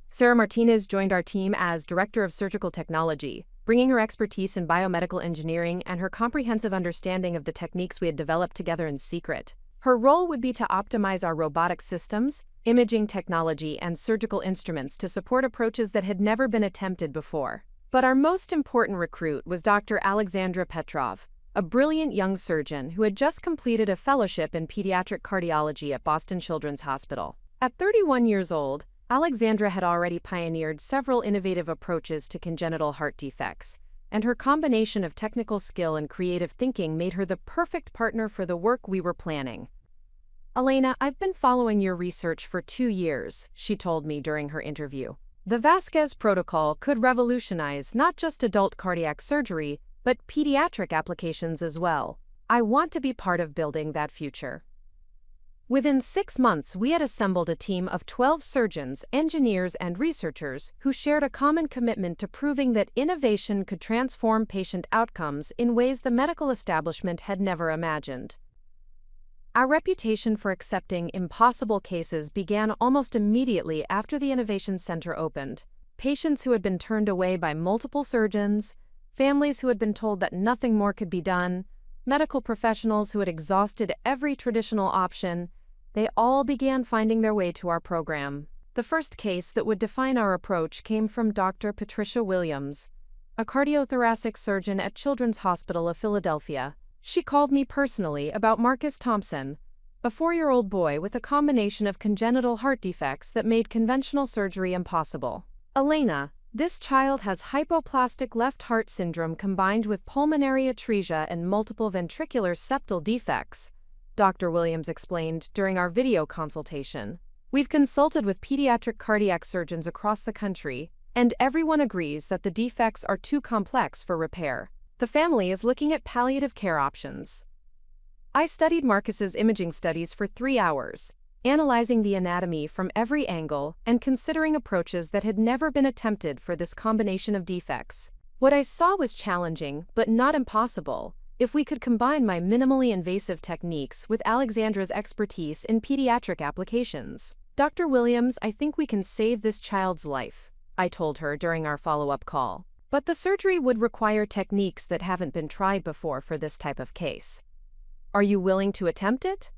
Sarah Martinez joined our team as Director of Surgical Technology, bringing her expertise in biomedical engineering and her comprehensive understanding of the techniques we had developed together in secret. Her role would be to optimize our robotic systems, imaging technology, and surgical instruments to support approaches that had never been attempted before. But our most important recruit was Dr. Alexandra Petrov, a brilliant young surgeon who had just completed a fellowship in pediatric cardiology at Boston Children's Hospital. At 31 years old, Alexandra had already pioneered several innovative approaches to congenital heart defects, and her combination of technical skill and creative thinking made her the perfect partner for the work we were planning. "Elena, I've been following your research for 2 years," she told me during her interview. The Vasquez protocol could revolutionize not just adult cardiac surgery, but pediatric applications as well. I want to be part of building that future. Within 6 months, we had assembled a team of 12 surgeons, engineers, and researchers who shared a common commitment to proving that innovation could transform patient outcomes in ways the medical establishment had never imagined. Our reputation for accepting impossible cases began almost immediately after the Innovation Center opened. Patients who had been turned away by multiple surgeons, families who had been told that nothing more could be done, medical professionals who had exhausted every traditional option, they all began finding their way to our program. The first case that would define our approach came from Dr. Patricia Williams, a cardiothoracic surgeon at Children's Hospital of Philadelphia. She called me personally about Marcus Thompson, a 4-year-old boy with a combination of congenital heart defects that made conventional surgery impossible. Elena, this child has hypoplastic left heart syndrome combined with pulmonary atresia and multiple ventricular septal defects, Dr. Williams explained during our video consultation. We've consulted with pediatric cardiac surgeons across the country, and everyone agrees that the defects are too complex for repair. The family is looking at palliative care options. I studied Marcus's imaging studies for 3 hours, analyzing the anatomy from every angle and considering approaches that had never been attempted for this combination of defects. What I saw was challenging, but not impossible, if we could combine my minimally invasive techniques with Alexandra's expertise in pediatric applications. Dr. Williams, I think we can save this child's life, I told her during our follow-up call. But the surgery would require techniques that haven't been tried before for this type of case. Are you willing to attempt it?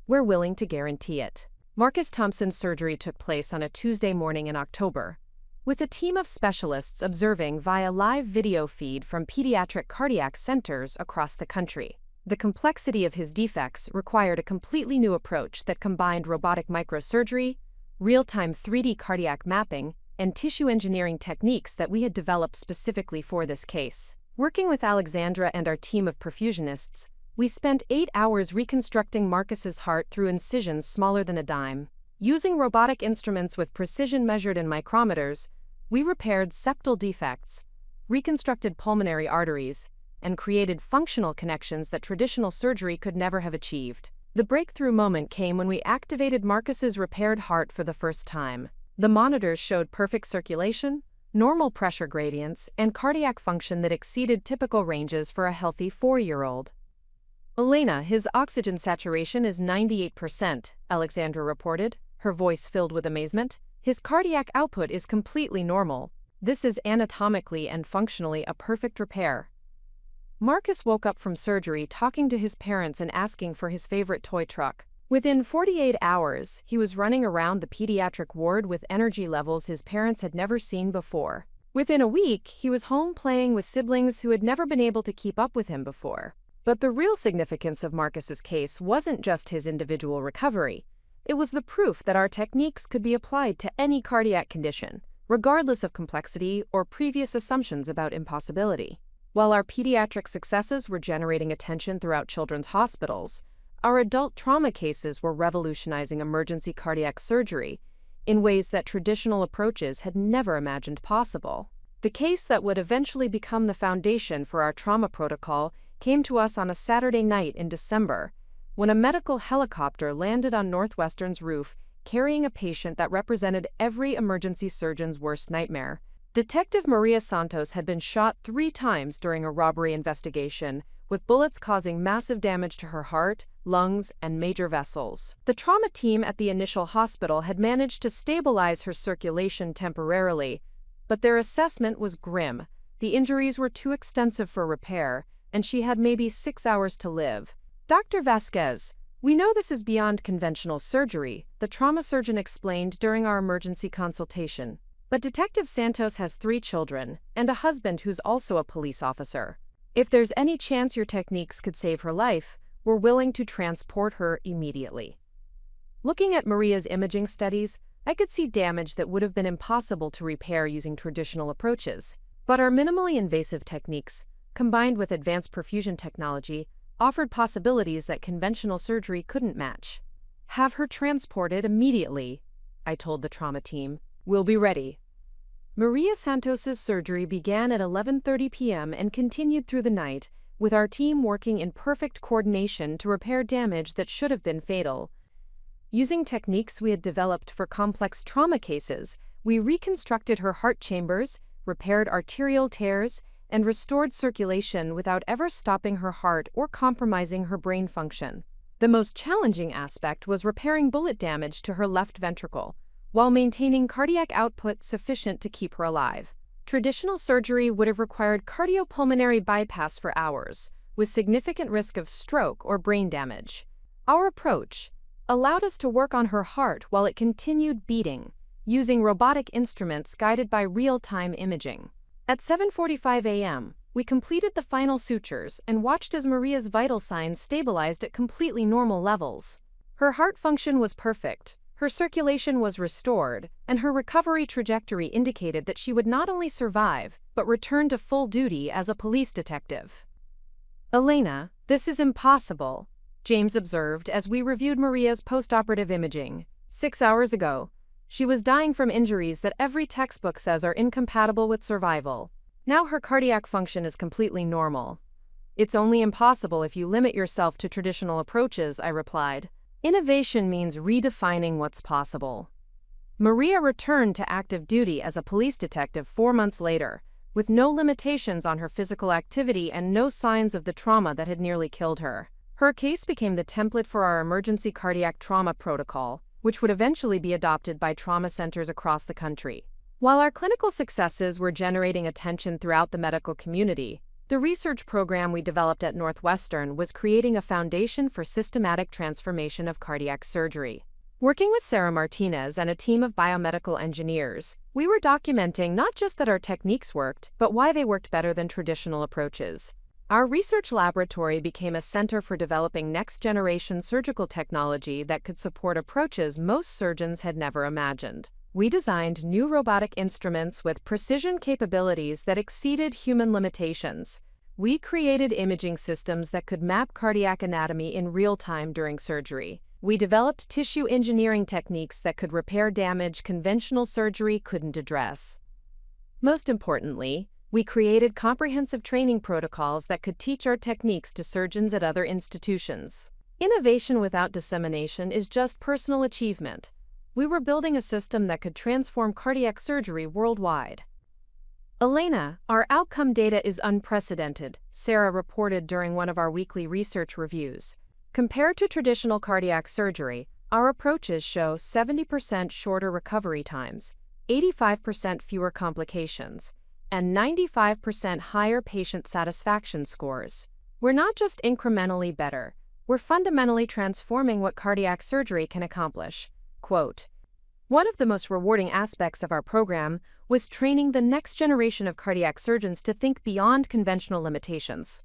We're willing to guarantee it. Marcus Thompson's surgery took place on a Tuesday morning in October, with a team of specialists observing via live video feed from pediatric cardiac centers across the country. The complexity of his defects required a completely new approach that combined robotic microsurgery, real-time 3D cardiac mapping, and tissue engineering techniques that we had developed specifically for this case. Working with Alexandra and our team of perfusionists, we spent 8 hours reconstructing Marcus's heart through incisions smaller than a dime. Using robotic instruments with precision measured in micrometers, we repaired septal defects, reconstructed pulmonary arteries, and created functional connections that traditional surgery could never have achieved. The breakthrough moment came when we activated Marcus's repaired heart for the first time. The monitors showed perfect circulation, normal pressure gradients, and cardiac function that exceeded typical ranges for a healthy 4-year-old. Elena, his oxygen saturation is 98%, Alexandra reported, her voice filled with amazement. His cardiac output is completely normal. This is anatomically and functionally a perfect repair. Marcus woke up from surgery talking to his parents and asking for his favorite toy truck. Within 48 hours, he was running around the pediatric ward with energy levels his parents had never seen before. Within a week, he was home playing with siblings who had never been able to keep up with him before. But the real significance of Marcus's case wasn't just his individual recovery. It was the proof that our techniques could be applied to any cardiac condition, regardless of complexity or previous assumptions about impossibility. While our pediatric successes were generating attention throughout children's hospitals, our adult trauma cases were revolutionizing emergency cardiac surgery in ways that traditional approaches had never imagined possible. The case that would eventually become the foundation for our trauma protocol came to us on a Saturday night in December, when a medical helicopter landed on Northwestern's roof carrying a patient that represented every emergency surgeon's worst nightmare. Detective Maria Santos had been shot 3 times during a robbery investigation, with bullets causing massive damage to her heart, lungs, and major vessels. The trauma team at the initial hospital had managed to stabilize her circulation temporarily, but their assessment was grim. The injuries were too extensive for repair, and she had maybe 6 hours to live. Dr. Vasquez, we know this is beyond conventional surgery, the trauma surgeon explained during our emergency consultation. But Detective Santos has 3 children and a husband who's also a police officer. If there's any chance your techniques could save her life, we're willing to transport her immediately. Looking at Maria's imaging studies, I could see damage that would have been impossible to repair using traditional approaches. But our minimally invasive techniques, combined with advanced perfusion technology, offered possibilities that conventional surgery couldn't match. Have her transported immediately, I told the trauma team. We'll be ready. Maria Santos's surgery began at 11:30 p.m. and continued through the night, with our team working in perfect coordination to repair damage that should have been fatal. Using techniques we had developed for complex trauma cases, we reconstructed her heart chambers, repaired arterial tears, and restored circulation without ever stopping her heart or compromising her brain function. The most challenging aspect was repairing bullet damage to her left ventricle, while maintaining cardiac output sufficient to keep her alive. Traditional surgery would have required cardiopulmonary bypass for hours, with significant risk of stroke or brain damage. Our approach allowed us to work on her heart while it continued beating, using robotic instruments guided by real-time imaging. At 7:45 a.m., we completed the final sutures and watched as Maria's vital signs stabilized at completely normal levels. Her heart function was perfect, her circulation was restored, and her recovery trajectory indicated that she would not only survive, but return to full duty as a police detective. "Elena, this is impossible," James observed as we reviewed Maria's postoperative imaging. 6 hours ago, she was dying from injuries that every textbook says are incompatible with survival. Now her cardiac function is completely normal. "It's only impossible if you limit yourself to traditional approaches," I replied. "Innovation means redefining what's possible." Maria returned to active duty as a police detective 4 months later, with no limitations on her physical activity and no signs of the trauma that had nearly killed her. Her case became the template for our emergency cardiac trauma protocol, which would eventually be adopted by trauma centers across the country. While our clinical successes were generating attention throughout the medical community, the research program we developed at Northwestern was creating a foundation for systematic transformation of cardiac surgery. Working with Sarah Martinez and a team of biomedical engineers, we were documenting not just that our techniques worked, but why they worked better than traditional approaches. Our research laboratory became a center for developing next-generation surgical technology that could support approaches most surgeons had never imagined. We designed new robotic instruments with precision capabilities that exceeded human limitations. We created imaging systems that could map cardiac anatomy in real time during surgery. We developed tissue engineering techniques that could repair damage conventional surgery couldn't address. Most importantly, we created comprehensive training protocols that could teach our techniques to surgeons at other institutions. Innovation without dissemination is just personal achievement. We were building a system that could transform cardiac surgery worldwide. "Elena, our outcome data is unprecedented," Sarah reported during one of our weekly research reviews. "Compared to traditional cardiac surgery, our approaches show 70% shorter recovery times, 85% fewer complications, and 95% higher patient satisfaction scores. We're not just incrementally better, we're fundamentally transforming what cardiac surgery can accomplish." Quote, "One of the most rewarding aspects of our program was training the next generation of cardiac surgeons to think beyond conventional limitations.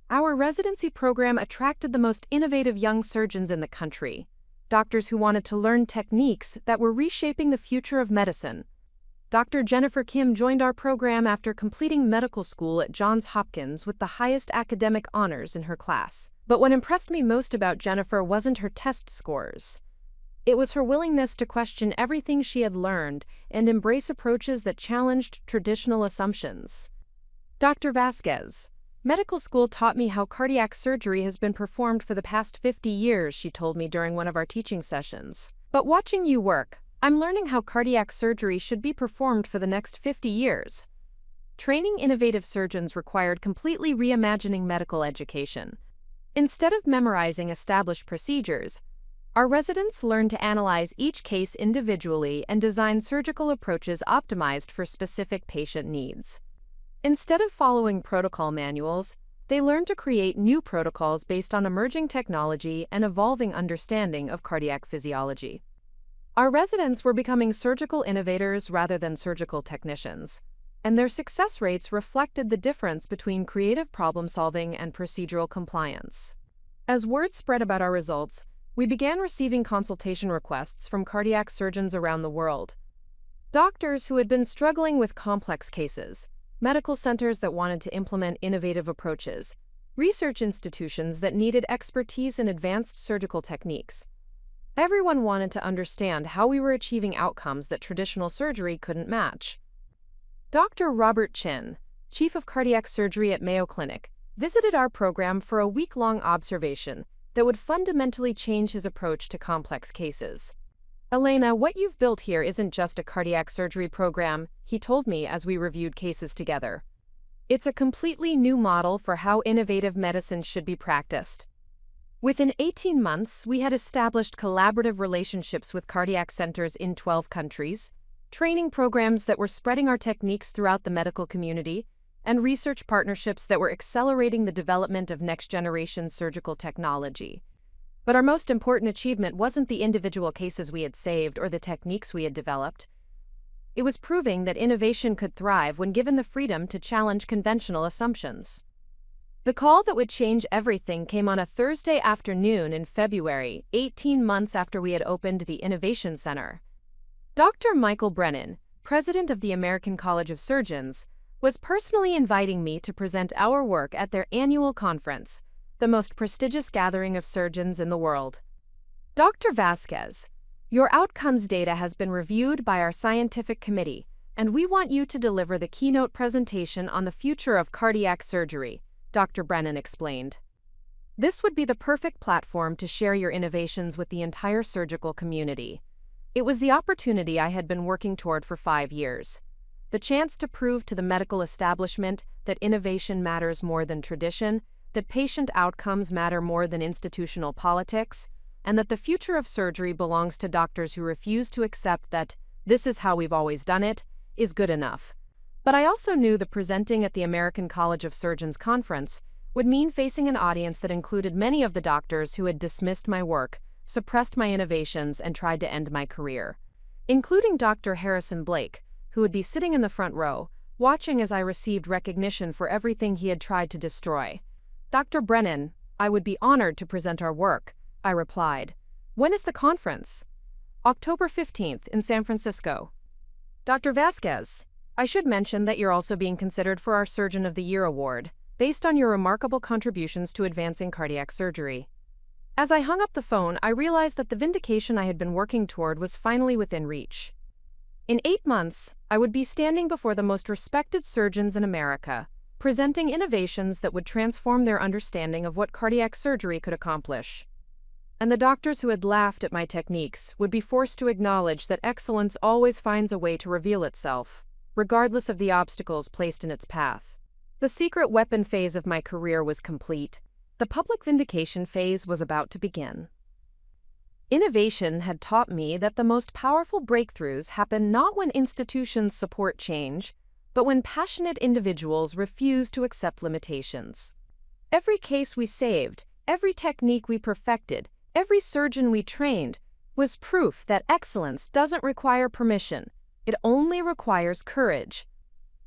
Our residency program attracted the most innovative young surgeons in the country, doctors who wanted to learn techniques that were reshaping the future of medicine. Dr. Jennifer Kim joined our program after completing medical school at Johns Hopkins with the highest academic honors in her class. But what impressed me most about Jennifer wasn't her test scores. It was her willingness to question everything she had learned and embrace approaches that challenged traditional assumptions. Dr. Vasquez, medical school taught me how cardiac surgery has been performed for the past 50 years, she told me during one of our teaching sessions. But watching you work, I'm learning how cardiac surgery should be performed for the next 50 years. Training innovative surgeons required completely reimagining medical education. Instead of memorizing established procedures, our residents learned to analyze each case individually and design surgical approaches optimized for specific patient needs. Instead of following protocol manuals, they learned to create new protocols based on emerging technology and evolving understanding of cardiac physiology. Our residents were becoming surgical innovators rather than surgical technicians, and their success rates reflected the difference between creative problem-solving and procedural compliance. As word spread about our results, we began receiving consultation requests from cardiac surgeons around the world. Doctors who had been struggling with complex cases, medical centers that wanted to implement innovative approaches, research institutions that needed expertise in advanced surgical techniques. Everyone wanted to understand how we were achieving outcomes that traditional surgery couldn't match. Dr. Robert Chin, Chief of Cardiac Surgery at Mayo Clinic, visited our program for a week-long observation that would fundamentally change his approach to complex cases. "Elena, what you've built here isn't just a cardiac surgery program," he told me as we reviewed cases together. "It's a completely new model for how innovative medicine should be practiced." Within 18 months, we had established collaborative relationships with cardiac centers in 12 countries, training programs that were spreading our techniques throughout the medical community, and research partnerships that were accelerating the development of next-generation surgical technology. But our most important achievement wasn't the individual cases we had saved or the techniques we had developed. It was proving that innovation could thrive when given the freedom to challenge conventional assumptions. The call that would change everything came on a Thursday afternoon in February, 18 months after we had opened the Innovation Center. Dr. Michael Brennan, president of the American College of Surgeons, was personally inviting me to present our work at their annual conference, the most prestigious gathering of surgeons in the world. "Dr. Vasquez, your outcomes data has been reviewed by our scientific committee, and we want you to deliver the keynote presentation on the future of cardiac surgery," Dr. Brennan explained. "This would be the perfect platform to share your innovations with the entire surgical community." It was the opportunity I had been working toward for 5 years. The chance to prove to the medical establishment that innovation matters more than tradition, that patient outcomes matter more than institutional politics, and that the future of surgery belongs to doctors who refuse to accept that "this is how we've always done it" is good enough. But I also knew that presenting at the American College of Surgeons conference would mean facing an audience that included many of the doctors who had dismissed my work, suppressed my innovations, and tried to end my career, including Dr. Harrison Blake, who would be sitting in the front row, watching as I received recognition for everything he had tried to destroy. "Dr. Brennan, I would be honored to present our work," I replied. "When is the conference?" "October 15th in San Francisco." "Dr. Vasquez, I should mention that you're also being considered for our Surgeon of the Year award, based on your remarkable contributions to advancing cardiac surgery." As I hung up the phone, I realized that the vindication I had been working toward was finally within reach. In 8 months, I would be standing before the most respected surgeons in America, presenting innovations that would transform their understanding of what cardiac surgery could accomplish. And the doctors who had laughed at my techniques would be forced to acknowledge that excellence always finds a way to reveal itself, regardless of the obstacles placed in its path. The secret weapon phase of my career was complete. The public vindication phase was about to begin. Innovation had taught me that the most powerful breakthroughs happen not when institutions support change, but when passionate individuals refuse to accept limitations. Every case we saved, every technique we perfected, every surgeon we trained was proof that excellence doesn't require permission, it only requires courage.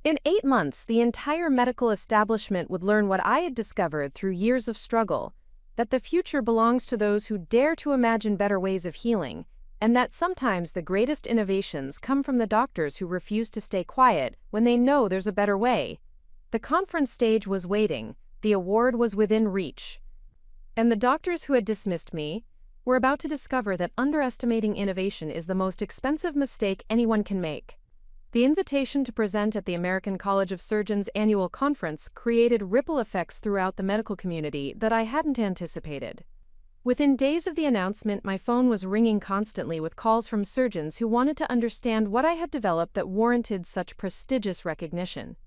In 8 months, the entire medical establishment would learn what I had discovered through years of struggle, that the future belongs to those who dare to imagine better ways of healing, and that sometimes the greatest innovations come from the doctors who refuse to stay quiet when they know there's a better way. The conference stage was waiting, the award was within reach. And the doctors who had dismissed me were about to discover that underestimating innovation is the most expensive mistake anyone can make. The invitation to present at the American College of Surgeons annual conference created ripple effects throughout the medical community that I hadn't anticipated. Within days of the announcement, my phone was ringing constantly with calls from surgeons who wanted to understand what I had developed that warranted such prestigious recognition.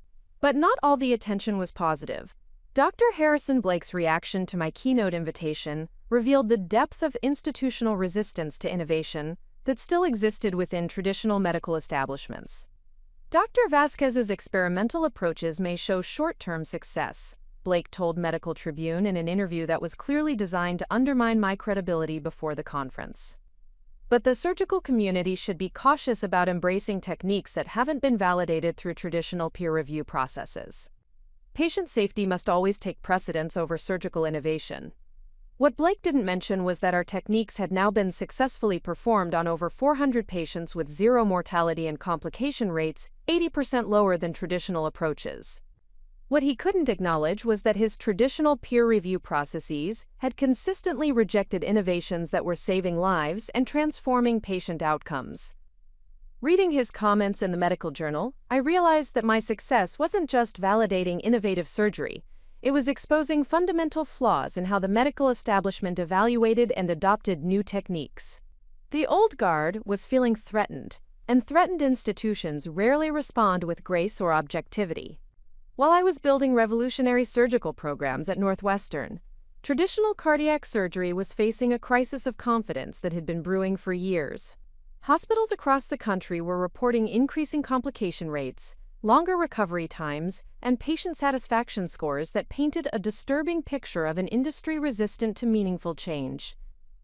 But not all the attention was positive. Dr. Harrison Blake's reaction to my keynote invitation revealed the depth of institutional resistance to innovation that still existed within traditional medical establishments. Dr. Vasquez's experimental approaches may show short-term success, Blake told Medical Tribune in an interview that was clearly designed to undermine my credibility before the conference. But the surgical community should be cautious about embracing techniques that haven't been validated through traditional peer review processes. Patient safety must always take precedence over surgical innovation. What Blake didn't mention was that our techniques had now been successfully performed on over 400 patients with zero mortality and complication rates, 80% lower than traditional approaches. What he couldn't acknowledge was that his traditional peer review processes had consistently rejected innovations that were saving lives and transforming patient outcomes. Reading his comments in the medical journal, I realized that my success wasn't just validating innovative surgery, it was exposing fundamental flaws in how the medical establishment evaluated and adopted new techniques. The old guard was feeling threatened, and threatened institutions rarely respond with grace or objectivity. While I was building revolutionary surgical programs at Northwestern, traditional cardiac surgery was facing a crisis of confidence that had been brewing for years. Hospitals across the country were reporting increasing complication rates, longer recovery times, and patient satisfaction scores that painted a disturbing picture of an industry resistant to meaningful change.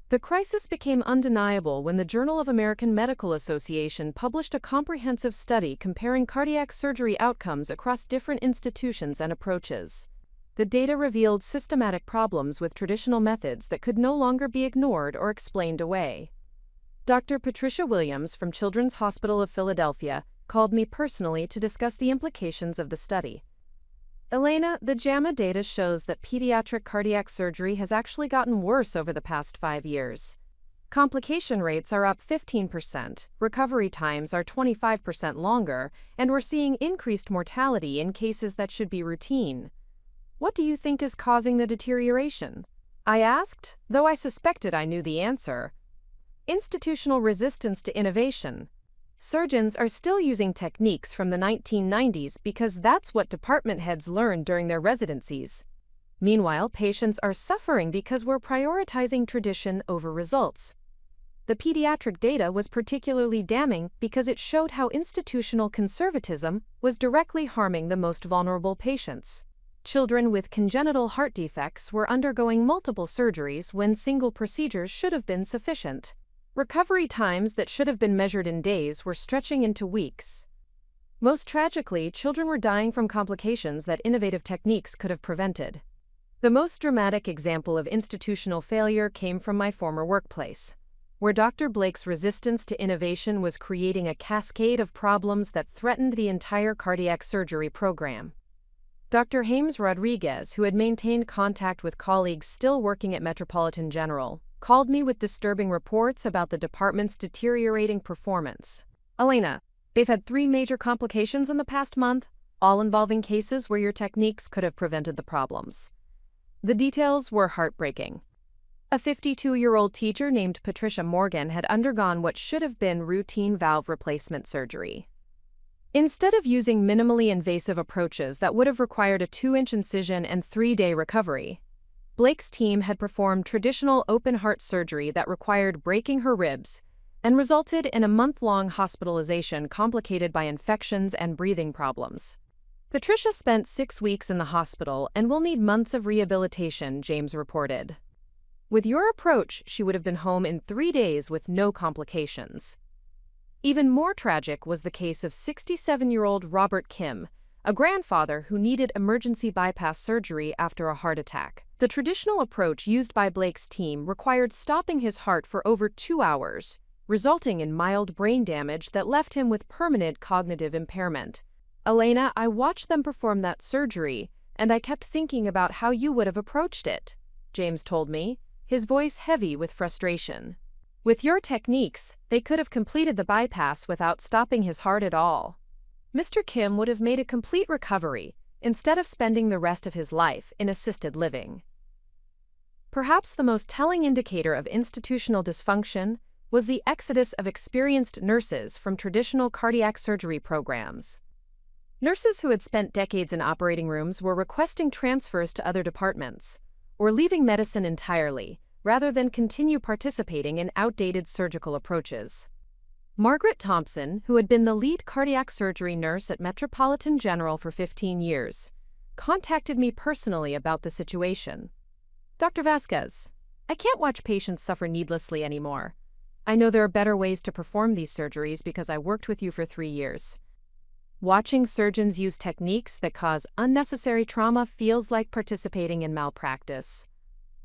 The crisis became undeniable when the Journal of American Medical Association published a comprehensive study comparing cardiac surgery outcomes across different institutions and approaches. The data revealed systematic problems with traditional methods that could no longer be ignored or explained away. Dr. Patricia Williams from Children's Hospital of Philadelphia called me personally to discuss the implications of the study. Elena, the JAMA data shows that pediatric cardiac surgery has actually gotten worse over the past 5 years. Complication rates are up 15%, recovery times are 25% longer, and we're seeing increased mortality in cases that should be routine. What do you think is causing the deterioration? I asked, though I suspected I knew the answer. Institutional resistance to innovation. Surgeons are still using techniques from the 1990s because that's what department heads learned during their residencies. Meanwhile, patients are suffering because we're prioritizing tradition over results. The pediatric data was particularly damning because it showed how institutional conservatism was directly harming the most vulnerable patients. Children with congenital heart defects were undergoing multiple surgeries when single procedures should have been sufficient. Recovery times that should have been measured in days were stretching into weeks. Most tragically, children were dying from complications that innovative techniques could have prevented. The most dramatic example of institutional failure came from my former workplace, where Dr. Blake's resistance to innovation was creating a cascade of problems that threatened the entire cardiac surgery program. Dr. James Rodriguez, who had maintained contact with colleagues still working at Metropolitan General, called me with disturbing reports about the department's deteriorating performance. Elena, they've had 3 major complications in the past month, all involving cases where your techniques could have prevented the problems. The details were heartbreaking. A 52-year-old teacher named Patricia Morgan had undergone what should have been routine valve replacement surgery. Instead of using minimally invasive approaches that would have required a 2-inch incision and 3-day recovery, Blake's team had performed traditional open-heart surgery that required breaking her ribs and resulted in a month-long hospitalization complicated by infections and breathing problems. Patricia spent 6 weeks in the hospital and will need months of rehabilitation, James reported. With your approach, she would have been home in 3 days with no complications. Even more tragic was the case of 67-year-old Robert Kim, a grandfather who needed emergency bypass surgery after a heart attack. The traditional approach used by Blake's team required stopping his heart for over 2 hours, resulting in mild brain damage that left him with permanent cognitive impairment. Elena, I watched them perform that surgery, and I kept thinking about how you would have approached it, James told me, his voice heavy with frustration. With your techniques, they could have completed the bypass without stopping his heart at all. Mr. Kim would have made a complete recovery instead of spending the rest of his life in assisted living. Perhaps the most telling indicator of institutional dysfunction was the exodus of experienced nurses from traditional cardiac surgery programs. Nurses who had spent decades in operating rooms were requesting transfers to other departments, or leaving medicine entirely, rather than continue participating in outdated surgical approaches. Margaret Thompson, who had been the lead cardiac surgery nurse at Metropolitan General for 15 years, contacted me personally about the situation. Dr. Vasquez, I can't watch patients suffer needlessly anymore. I know there are better ways to perform these surgeries because I worked with you for 3 years. Watching surgeons use techniques that cause unnecessary trauma feels like participating in malpractice.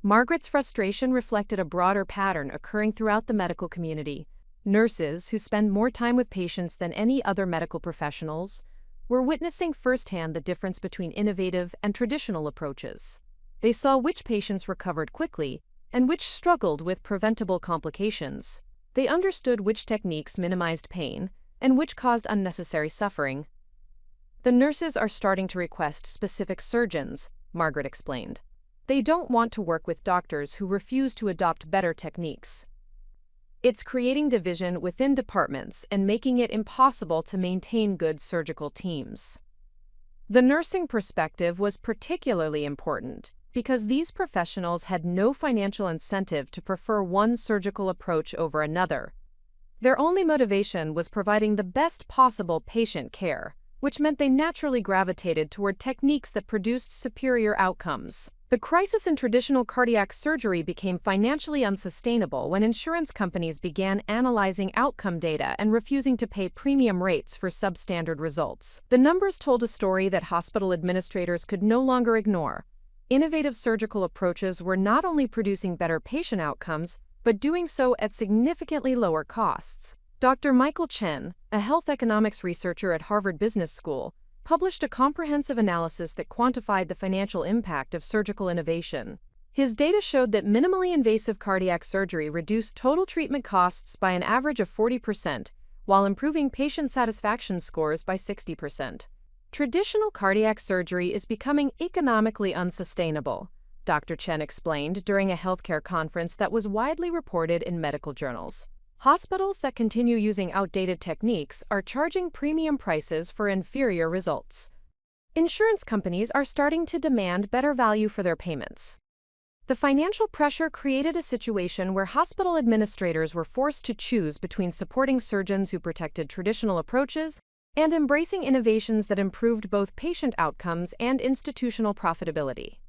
Margaret's frustration reflected a broader pattern occurring throughout the medical community. Nurses, who spend more time with patients than any other medical professionals, were witnessing firsthand the difference between innovative and traditional approaches. They saw which patients recovered quickly and which struggled with preventable complications. They understood which techniques minimized pain and which caused unnecessary suffering. The nurses are starting to request specific surgeons, Margaret explained. They don't want to work with doctors who refuse to adopt better techniques. It's creating division within departments and making it impossible to maintain good surgical teams. The nursing perspective was particularly important because these professionals had no financial incentive to prefer one surgical approach over another. Their only motivation was providing the best possible patient care, which meant they naturally gravitated toward techniques that produced superior outcomes. The crisis in traditional cardiac surgery became financially unsustainable when insurance companies began analyzing outcome data and refusing to pay premium rates for substandard results. The numbers told a story that hospital administrators could no longer ignore. Innovative surgical approaches were not only producing better patient outcomes, but doing so at significantly lower costs. Dr. Michael Chen, a health economics researcher at Harvard Business School, published a comprehensive analysis that quantified the financial impact of surgical innovation. His data showed that minimally invasive cardiac surgery reduced total treatment costs by an average of 40%, while improving patient satisfaction scores by 60%. Traditional cardiac surgery is becoming economically unsustainable, Dr. Chen explained during a healthcare conference that was widely reported in medical journals. Hospitals that continue using outdated techniques are charging premium prices for inferior results. Insurance companies are starting to demand better value for their payments. The financial pressure created a situation where hospital administrators were forced to choose between supporting surgeons who protected traditional approaches and embracing innovations that improved both patient outcomes and institutional profitability.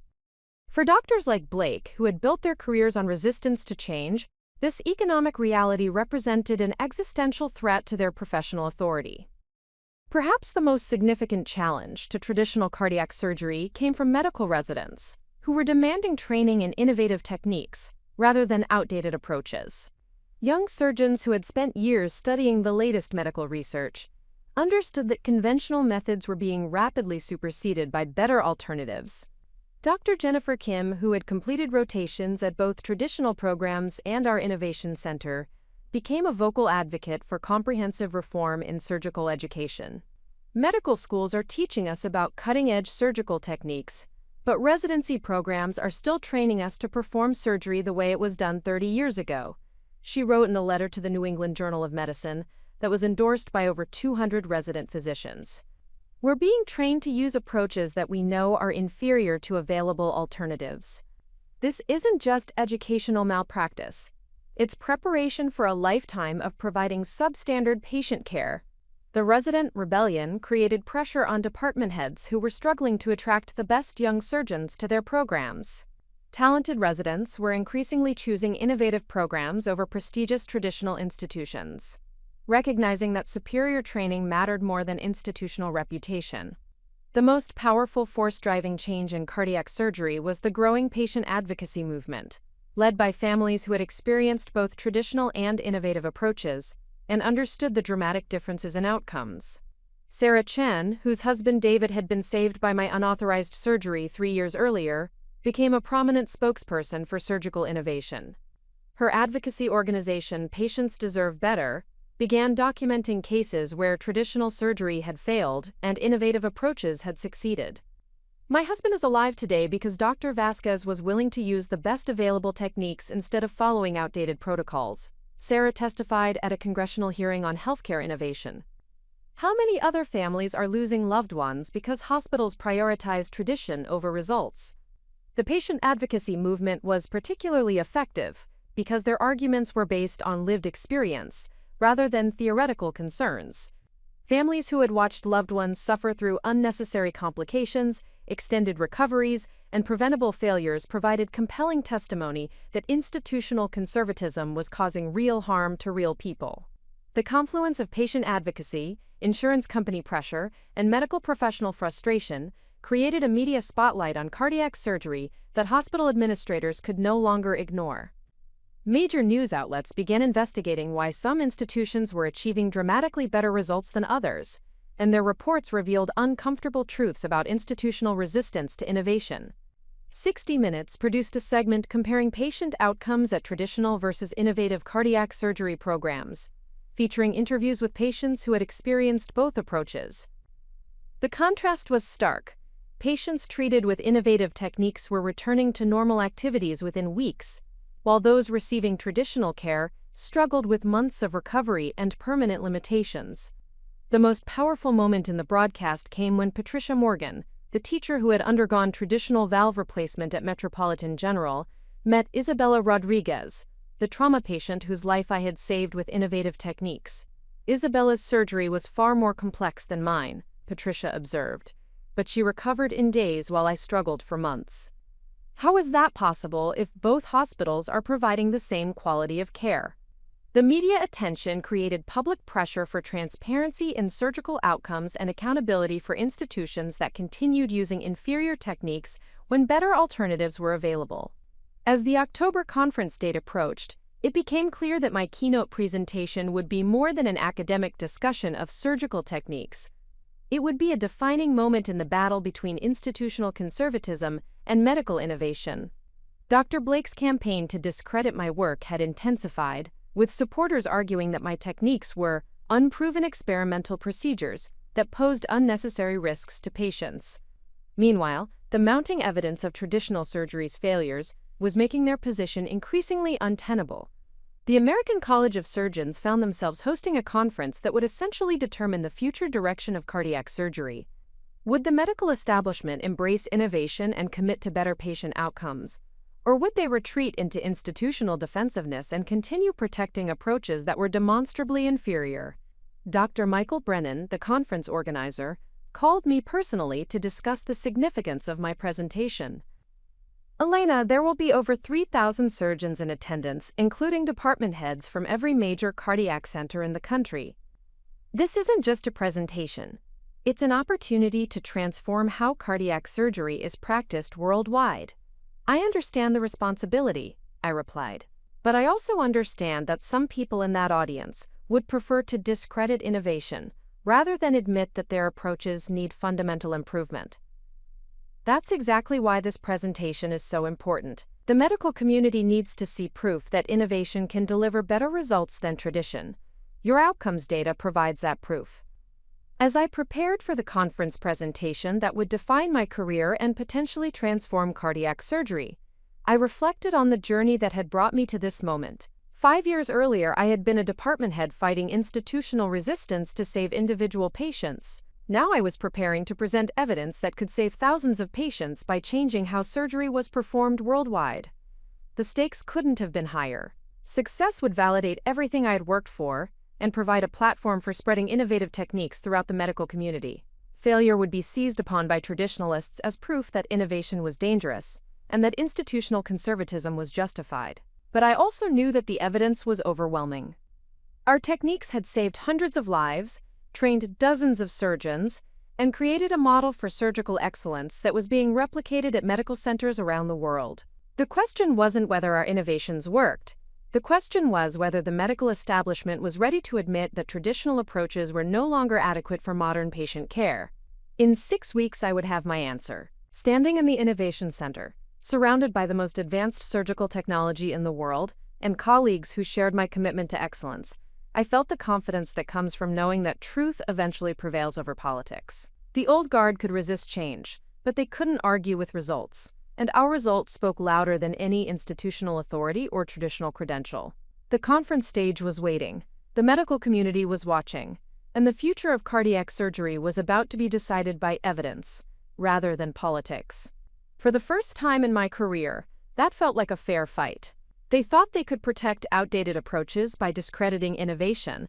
For doctors like Blake, who had built their careers on resistance to change, this economic reality represented an existential threat to their professional authority. Perhaps the most significant challenge to traditional cardiac surgery came from medical residents, who were demanding training in innovative techniques rather than outdated approaches. Young surgeons who had spent years studying the latest medical research understood that conventional methods were being rapidly superseded by better alternatives. Dr. Jennifer Kim, who had completed rotations at both traditional programs and our Innovation Center, became a vocal advocate for comprehensive reform in surgical education. Medical schools are teaching us about cutting-edge surgical techniques, but residency programs are still training us to perform surgery the way it was done 30 years ago, she wrote in a letter to the New England Journal of Medicine that was endorsed by over 200 resident physicians. We're being trained to use approaches that we know are inferior to available alternatives. This isn't just educational malpractice. It's preparation for a lifetime of providing substandard patient care. The resident rebellion created pressure on department heads who were struggling to attract the best young surgeons to their programs. Talented residents were increasingly choosing innovative programs over prestigious traditional institutions, recognizing that superior training mattered more than institutional reputation. The most powerful force driving change in cardiac surgery was the growing patient advocacy movement, led by families who had experienced both traditional and innovative approaches and understood the dramatic differences in outcomes. Sarah Chen, whose husband David had been saved by my unauthorized surgery 3 years earlier, became a prominent spokesperson for surgical innovation. Her advocacy organization, Patients Deserve Better, began documenting cases where traditional surgery had failed and innovative approaches had succeeded. My husband is alive today because Dr. Vasquez was willing to use the best available techniques instead of following outdated protocols, Sarah testified at a congressional hearing on healthcare innovation. How many other families are losing loved ones because hospitals prioritize tradition over results? The patient advocacy movement was particularly effective because their arguments were based on lived experience rather than theoretical concerns. Families who had watched loved ones suffer through unnecessary complications, extended recoveries, and preventable failures provided compelling testimony that institutional conservatism was causing real harm to real people. The confluence of patient advocacy, insurance company pressure, and medical professional frustration created a media spotlight on cardiac surgery that hospital administrators could no longer ignore. Major news outlets began investigating why some institutions were achieving dramatically better results than others, and their reports revealed uncomfortable truths about institutional resistance to innovation. 60 Minutes produced a segment comparing patient outcomes at traditional versus innovative cardiac surgery programs, featuring interviews with patients who had experienced both approaches. The contrast was stark. Patients treated with innovative techniques were returning to normal activities within weeks, while those receiving traditional care struggled with months of recovery and permanent limitations. The most powerful moment in the broadcast came when Patricia Morgan, the teacher who had undergone traditional valve replacement at Metropolitan General, met Isabella Rodriguez, the trauma patient whose life I had saved with innovative techniques. Isabella's surgery was far more complex than mine, Patricia observed, but she recovered in days while I struggled for months. How is that possible if both hospitals are providing the same quality of care? The media attention created public pressure for transparency in surgical outcomes and accountability for institutions that continued using inferior techniques when better alternatives were available. As the October conference date approached, it became clear that my keynote presentation would be more than an academic discussion of surgical techniques. It would be a defining moment in the battle between institutional conservatism and medical innovation. Dr. Blake's campaign to discredit my work had intensified, with supporters arguing that my techniques were unproven experimental procedures that posed unnecessary risks to patients. Meanwhile, the mounting evidence of traditional surgery's failures was making their position increasingly untenable. The American College of Surgeons found themselves hosting a conference that would essentially determine the future direction of cardiac surgery. Would the medical establishment embrace innovation and commit to better patient outcomes? Or would they retreat into institutional defensiveness and continue protecting approaches that were demonstrably inferior? Dr. Michael Brennan, the conference organizer, called me personally to discuss the significance of my presentation. Elena, there will be over 3,000 surgeons in attendance, including department heads from every major cardiac center in the country. This isn't just a presentation. It's an opportunity to transform how cardiac surgery is practiced worldwide. I understand the responsibility, I replied, but I also understand that some people in that audience would prefer to discredit innovation rather than admit that their approaches need fundamental improvement. That's exactly why this presentation is so important. The medical community needs to see proof that innovation can deliver better results than tradition. Your outcomes data provides that proof. As I prepared for the conference presentation that would define my career and potentially transform cardiac surgery, I reflected on the journey that had brought me to this moment. 5 years earlier, I had been a department head fighting institutional resistance to save individual patients. Now I was preparing to present evidence that could save thousands of patients by changing how surgery was performed worldwide. The stakes couldn't have been higher. Success would validate everything I had worked for and provide a platform for spreading innovative techniques throughout the medical community. Failure would be seized upon by traditionalists as proof that innovation was dangerous and that institutional conservatism was justified. But I also knew that the evidence was overwhelming. Our techniques had saved hundreds of lives, trained dozens of surgeons, and created a model for surgical excellence that was being replicated at medical centers around the world. The question wasn't whether our innovations worked. The question was whether the medical establishment was ready to admit that traditional approaches were no longer adequate for modern patient care. In 6 weeks, I would have my answer. Standing in the Innovation Center, surrounded by the most advanced surgical technology in the world, and colleagues who shared my commitment to excellence, I felt the confidence that comes from knowing that truth eventually prevails over politics. The old guard could resist change, but they couldn't argue with results. And our results spoke louder than any institutional authority or traditional credential. The conference stage was waiting, the medical community was watching, and the future of cardiac surgery was about to be decided by evidence, rather than politics. For the first time in my career, that felt like a fair fight. They thought they could protect outdated approaches by discrediting innovation,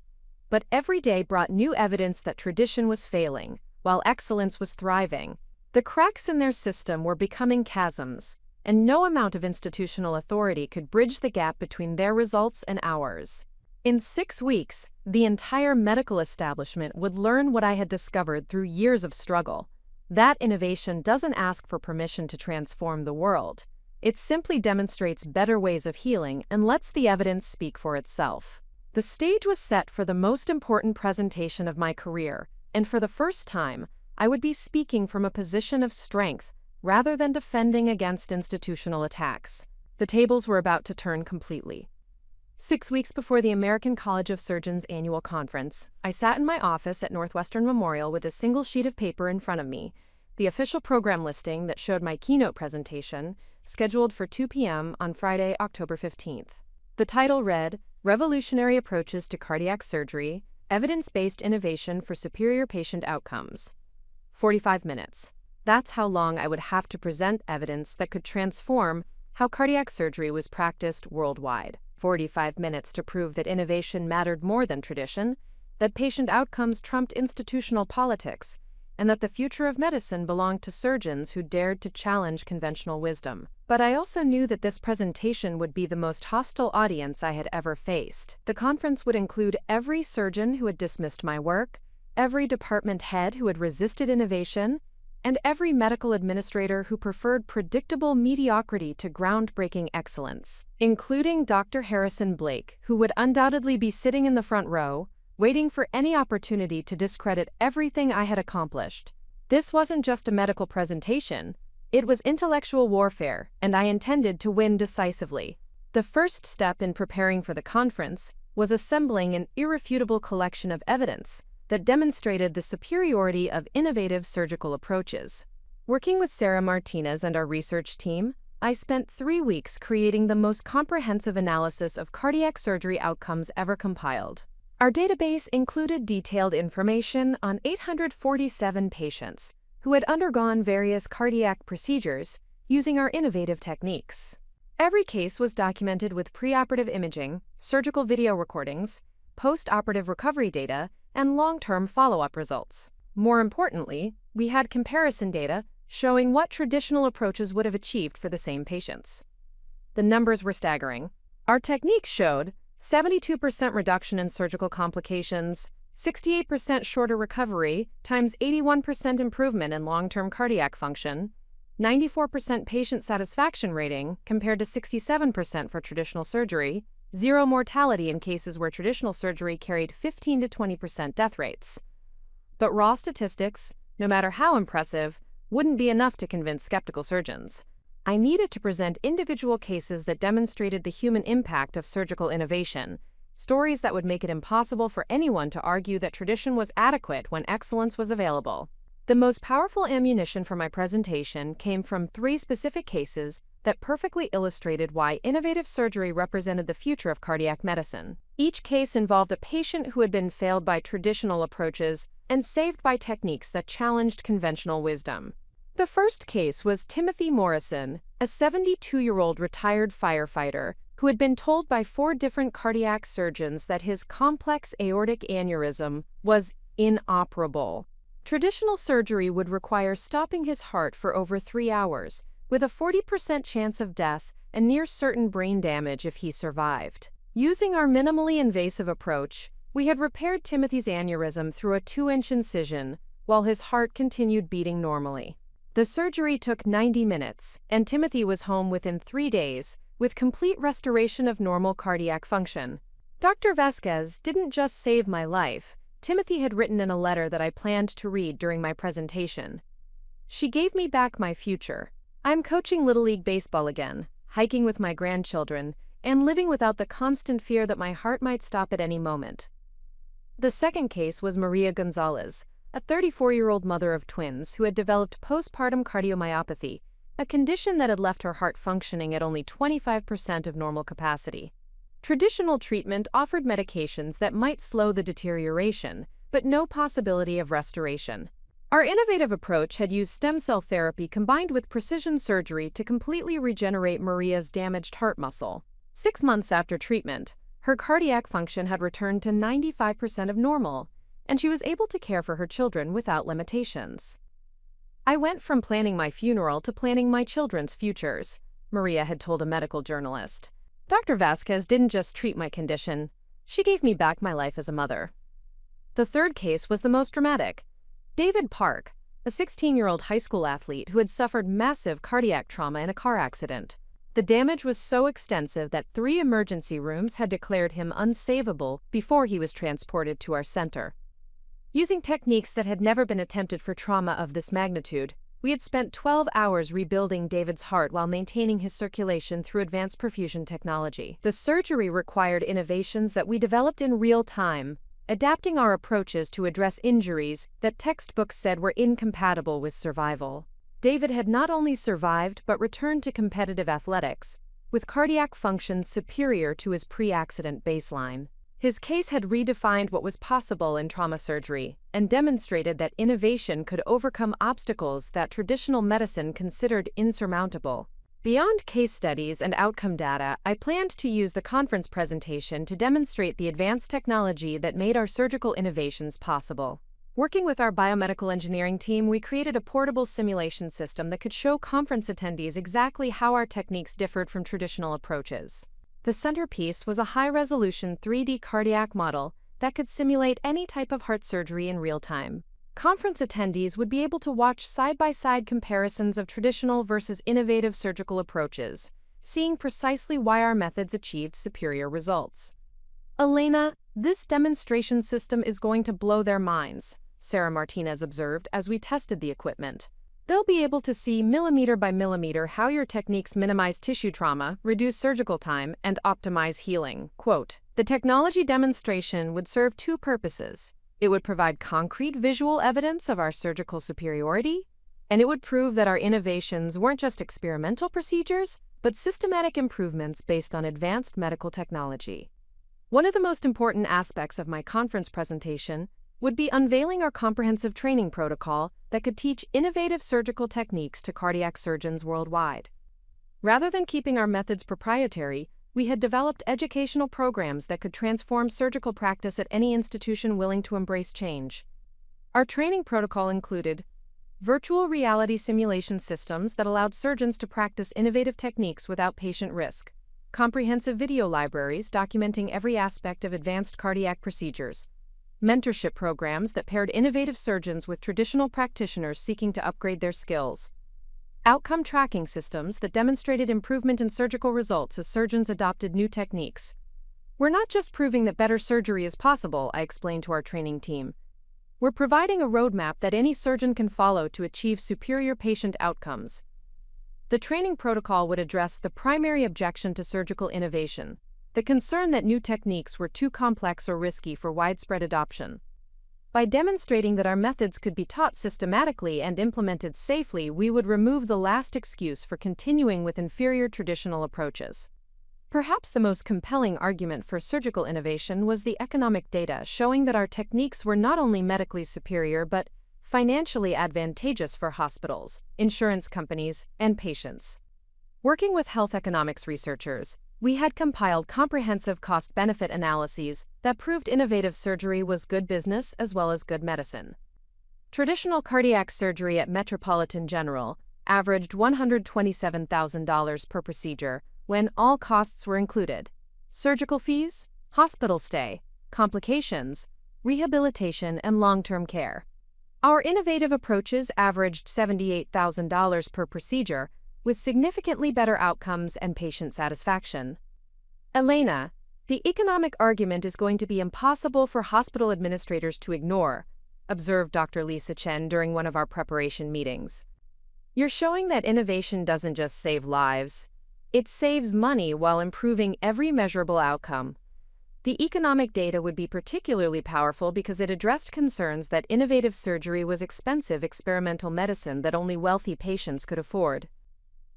but every day brought new evidence that tradition was failing, while excellence was thriving. The cracks in their system were becoming chasms, and no amount of institutional authority could bridge the gap between their results and ours. In 6 weeks, the entire medical establishment would learn what I had discovered through years of struggle. That innovation doesn't ask for permission to transform the world. It simply demonstrates better ways of healing and lets the evidence speak for itself. The stage was set for the most important presentation of my career, and for the first time, I would be speaking from a position of strength rather than defending against institutional attacks. The tables were about to turn completely. 6 weeks before the American College of Surgeons annual conference, I sat in my office at Northwestern Memorial with a single sheet of paper in front of me, the official program listing that showed my keynote presentation, scheduled for 2 p.m. on Friday, October 15th. The title read, Revolutionary Approaches to Cardiac Surgery, Evidence-Based Innovation for Superior Patient Outcomes. 45 minutes. That's how long I would have to present evidence that could transform how cardiac surgery was practiced worldwide. 45 minutes to prove that innovation mattered more than tradition, that patient outcomes trumped institutional politics, and that the future of medicine belonged to surgeons who dared to challenge conventional wisdom. But I also knew that this presentation would be the most hostile audience I had ever faced. The conference would include every surgeon who had dismissed my work, every department head who had resisted innovation, and every medical administrator who preferred predictable mediocrity to groundbreaking excellence, including Dr. Harrison Blake, who would undoubtedly be sitting in the front row, waiting for any opportunity to discredit everything I had accomplished. This wasn't just a medical presentation, it was intellectual warfare, and I intended to win decisively. The first step in preparing for the conference was assembling an irrefutable collection of evidence that demonstrated the superiority of innovative surgical approaches. Working with Sarah Martinez and our research team, I spent 3 weeks creating the most comprehensive analysis of cardiac surgery outcomes ever compiled. Our database included detailed information on 847 patients who had undergone various cardiac procedures using our innovative techniques. Every case was documented with preoperative imaging, surgical video recordings, post-operative recovery data, and long-term follow-up results. More importantly, we had comparison data showing what traditional approaches would have achieved for the same patients. The numbers were staggering. Our techniques showed 72% reduction in surgical complications, 68% shorter recovery times 81% improvement in long-term cardiac function, 94% patient satisfaction rating compared to 67% for traditional surgery, 0 mortality in cases where traditional surgery carried 15 to 20% death rates. But raw statistics, no matter how impressive, wouldn't be enough to convince skeptical surgeons. I needed to present individual cases that demonstrated the human impact of surgical innovation, stories that would make it impossible for anyone to argue that tradition was adequate when excellence was available. The most powerful ammunition for my presentation came from 3 specific cases that perfectly illustrated why innovative surgery represented the future of cardiac medicine. Each case involved a patient who had been failed by traditional approaches and saved by techniques that challenged conventional wisdom. The first case was Timothy Morrison, a 72-year-old retired firefighter who had been told by 4 different cardiac surgeons that his complex aortic aneurysm was inoperable. Traditional surgery would require stopping his heart for over 3 hours, with a 40% chance of death and near certain brain damage if he survived. Using our minimally invasive approach, we had repaired Timothy's aneurysm through a 2-inch incision, while his heart continued beating normally. The surgery took 90 minutes, and Timothy was home within 3 days, with complete restoration of normal cardiac function. Dr. Vasquez didn't just save my life. Timothy had written in a letter that I planned to read during my presentation. She gave me back my future. I'm coaching Little League Baseball again, hiking with my grandchildren, and living without the constant fear that my heart might stop at any moment. The second case was Maria Gonzalez, a 34-year-old mother of twins who had developed postpartum cardiomyopathy, a condition that had left her heart functioning at only 25% of normal capacity. Traditional treatment offered medications that might slow the deterioration, but no possibility of restoration. Our innovative approach had used stem cell therapy combined with precision surgery to completely regenerate Maria's damaged heart muscle. 6 months after treatment, her cardiac function had returned to 95% of normal, and she was able to care for her children without limitations. I went from planning my funeral to planning my children's futures, Maria had told a medical journalist. Dr. Vasquez didn't just treat my condition, she gave me back my life as a mother. The third case was the most dramatic. David Park, a 16-year-old high school athlete who had suffered massive cardiac trauma in a car accident. The damage was so extensive that 3 emergency rooms had declared him unsavable before he was transported to our center. Using techniques that had never been attempted for trauma of this magnitude, We had spent 12 hours rebuilding David's heart while maintaining his circulation through advanced perfusion technology. The surgery required innovations that we developed in real time, adapting our approaches to address injuries that textbooks said were incompatible with survival. David had not only survived but returned to competitive athletics, with cardiac function superior to his pre-accident baseline. His case had redefined what was possible in trauma surgery and demonstrated that innovation could overcome obstacles that traditional medicine considered insurmountable. Beyond case studies and outcome data, I planned to use the conference presentation to demonstrate the advanced technology that made our surgical innovations possible. Working with our biomedical engineering team, we created a portable simulation system that could show conference attendees exactly how our techniques differed from traditional approaches. The centerpiece was a high-resolution 3D cardiac model that could simulate any type of heart surgery in real time. Conference attendees would be able to watch side-by-side comparisons of traditional versus innovative surgical approaches, seeing precisely why our methods achieved superior results. "Elena, this demonstration system is going to blow their minds," Sarah Martinez observed as we tested the equipment. "They'll be able to see millimeter by millimeter how your techniques minimize tissue trauma, reduce surgical time, and optimize healing." Quote, "The technology demonstration would serve two purposes. It would provide concrete visual evidence of our surgical superiority, and it would prove that our innovations weren't just experimental procedures, but systematic improvements based on advanced medical technology." One of the most important aspects of my conference presentation would be unveiling our comprehensive training protocol that could teach innovative surgical techniques to cardiac surgeons worldwide. Rather than keeping our methods proprietary, we had developed educational programs that could transform surgical practice at any institution willing to embrace change. Our training protocol included virtual reality simulation systems that allowed surgeons to practice innovative techniques without patient risk, comprehensive video libraries documenting every aspect of advanced cardiac procedures, mentorship programs that paired innovative surgeons with traditional practitioners seeking to upgrade their skills, outcome tracking systems that demonstrated improvement in surgical results as surgeons adopted new techniques. "We're not just proving that better surgery is possible," I explained to our training team. "We're providing a roadmap that any surgeon can follow to achieve superior patient outcomes." The training protocol would address the primary objection to surgical innovation, the concern that new techniques were too complex or risky for widespread adoption. By demonstrating that our methods could be taught systematically and implemented safely, we would remove the last excuse for continuing with inferior traditional approaches. Perhaps the most compelling argument for surgical innovation was the economic data showing that our techniques were not only medically superior but financially advantageous for hospitals, insurance companies, and patients. Working with health economics researchers, we had compiled comprehensive cost-benefit analyses that proved innovative surgery was good business as well as good medicine. Traditional cardiac surgery at Metropolitan General averaged $127,000 per procedure when all costs were included: surgical fees, hospital stay, complications, rehabilitation, and long-term care. Our innovative approaches averaged $78,000 per procedure, with significantly better outcomes and patient satisfaction. "Elena, the economic argument is going to be impossible for hospital administrators to ignore," observed Dr. Lisa Chen during one of our preparation meetings. "You're showing that innovation doesn't just save lives, it saves money while improving every measurable outcome." The economic data would be particularly powerful because it addressed concerns that innovative surgery was expensive experimental medicine that only wealthy patients could afford.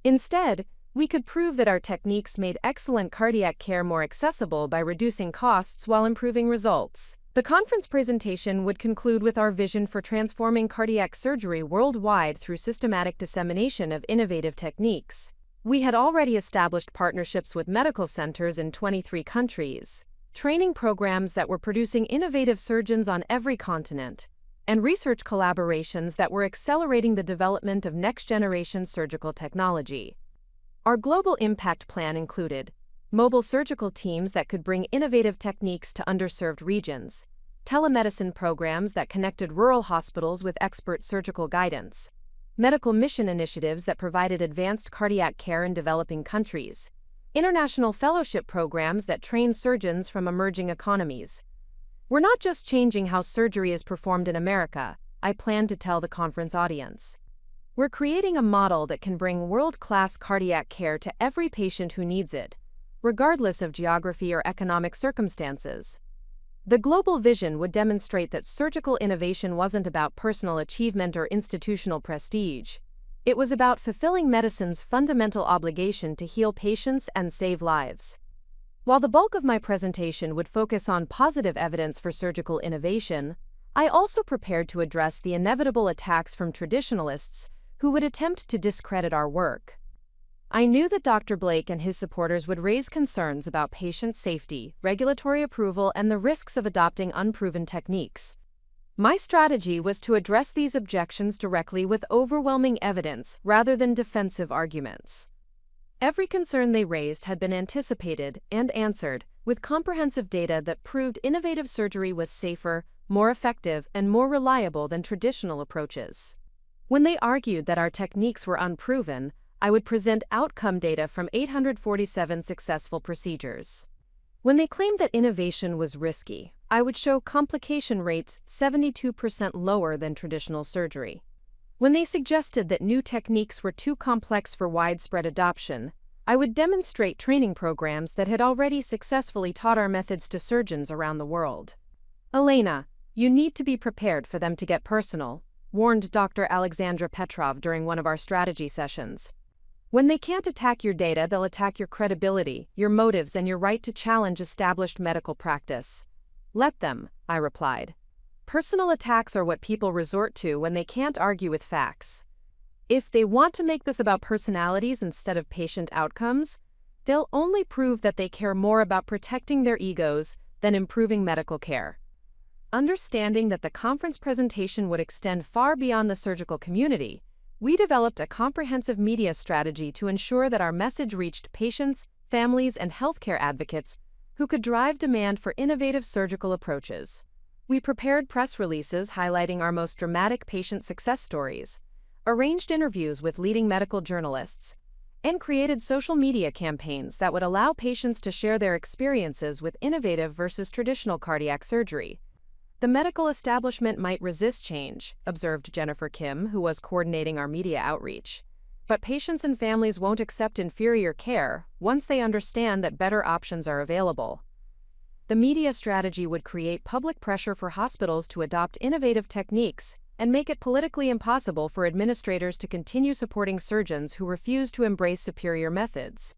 Instead, we could prove that our techniques made excellent cardiac care more accessible by reducing costs while improving results. The conference presentation would conclude with our vision for transforming cardiac surgery worldwide through systematic dissemination of innovative techniques. We had already established partnerships with medical centers in 23 countries, training programs that were producing innovative surgeons on every continent, and research collaborations that were accelerating the development of next-generation surgical technology. Our global impact plan included mobile surgical teams that could bring innovative techniques to underserved regions, telemedicine programs that connected rural hospitals with expert surgical guidance, medical mission initiatives that provided advanced cardiac care in developing countries, international fellowship programs that train surgeons from emerging economies. "We're not just changing how surgery is performed in America," I plan to tell the conference audience. We're creating a model that can bring world-class cardiac care to every patient who needs it, regardless of geography or economic circumstances. The global vision would demonstrate that surgical innovation wasn't about personal achievement or institutional prestige. It was about fulfilling medicine's fundamental obligation to heal patients and save lives. While the bulk of my presentation would focus on positive evidence for surgical innovation, I also prepared to address the inevitable attacks from traditionalists who would attempt to discredit our work. I knew that Dr. Blake and his supporters would raise concerns about patient safety, regulatory approval, and the risks of adopting unproven techniques. My strategy was to address these objections directly with overwhelming evidence rather than defensive arguments. Every concern they raised had been anticipated and answered, with comprehensive data that proved innovative surgery was safer, more effective, and more reliable than traditional approaches. When they argued that our techniques were unproven, I would present outcome data from 847 successful procedures. When they claimed that innovation was risky, I would show complication rates 72% lower than traditional surgery. When they suggested that new techniques were too complex for widespread adoption, I would demonstrate training programs that had already successfully taught our methods to surgeons around the world. Elena, you need to be prepared for them to get personal, warned Dr. Alexandra Petrov during one of our strategy sessions. When they can't attack your data, they'll attack your credibility, your motives, and your right to challenge established medical practice. Let them, I replied. Personal attacks are what people resort to when they can't argue with facts. If they want to make this about personalities instead of patient outcomes, they'll only prove that they care more about protecting their egos than improving medical care. Understanding that the conference presentation would extend far beyond the surgical community, we developed a comprehensive media strategy to ensure that our message reached patients, families, and healthcare advocates who could drive demand for innovative surgical approaches. We prepared press releases highlighting our most dramatic patient success stories, arranged interviews with leading medical journalists, and created social media campaigns that would allow patients to share their experiences with innovative versus traditional cardiac surgery. The medical establishment might resist change, observed Jennifer Kim, who was coordinating our media outreach. But patients and families won't accept inferior care once they understand that better options are available. The media strategy would create public pressure for hospitals to adopt innovative techniques and make it politically impossible for administrators to continue supporting surgeons who refuse to embrace superior methods.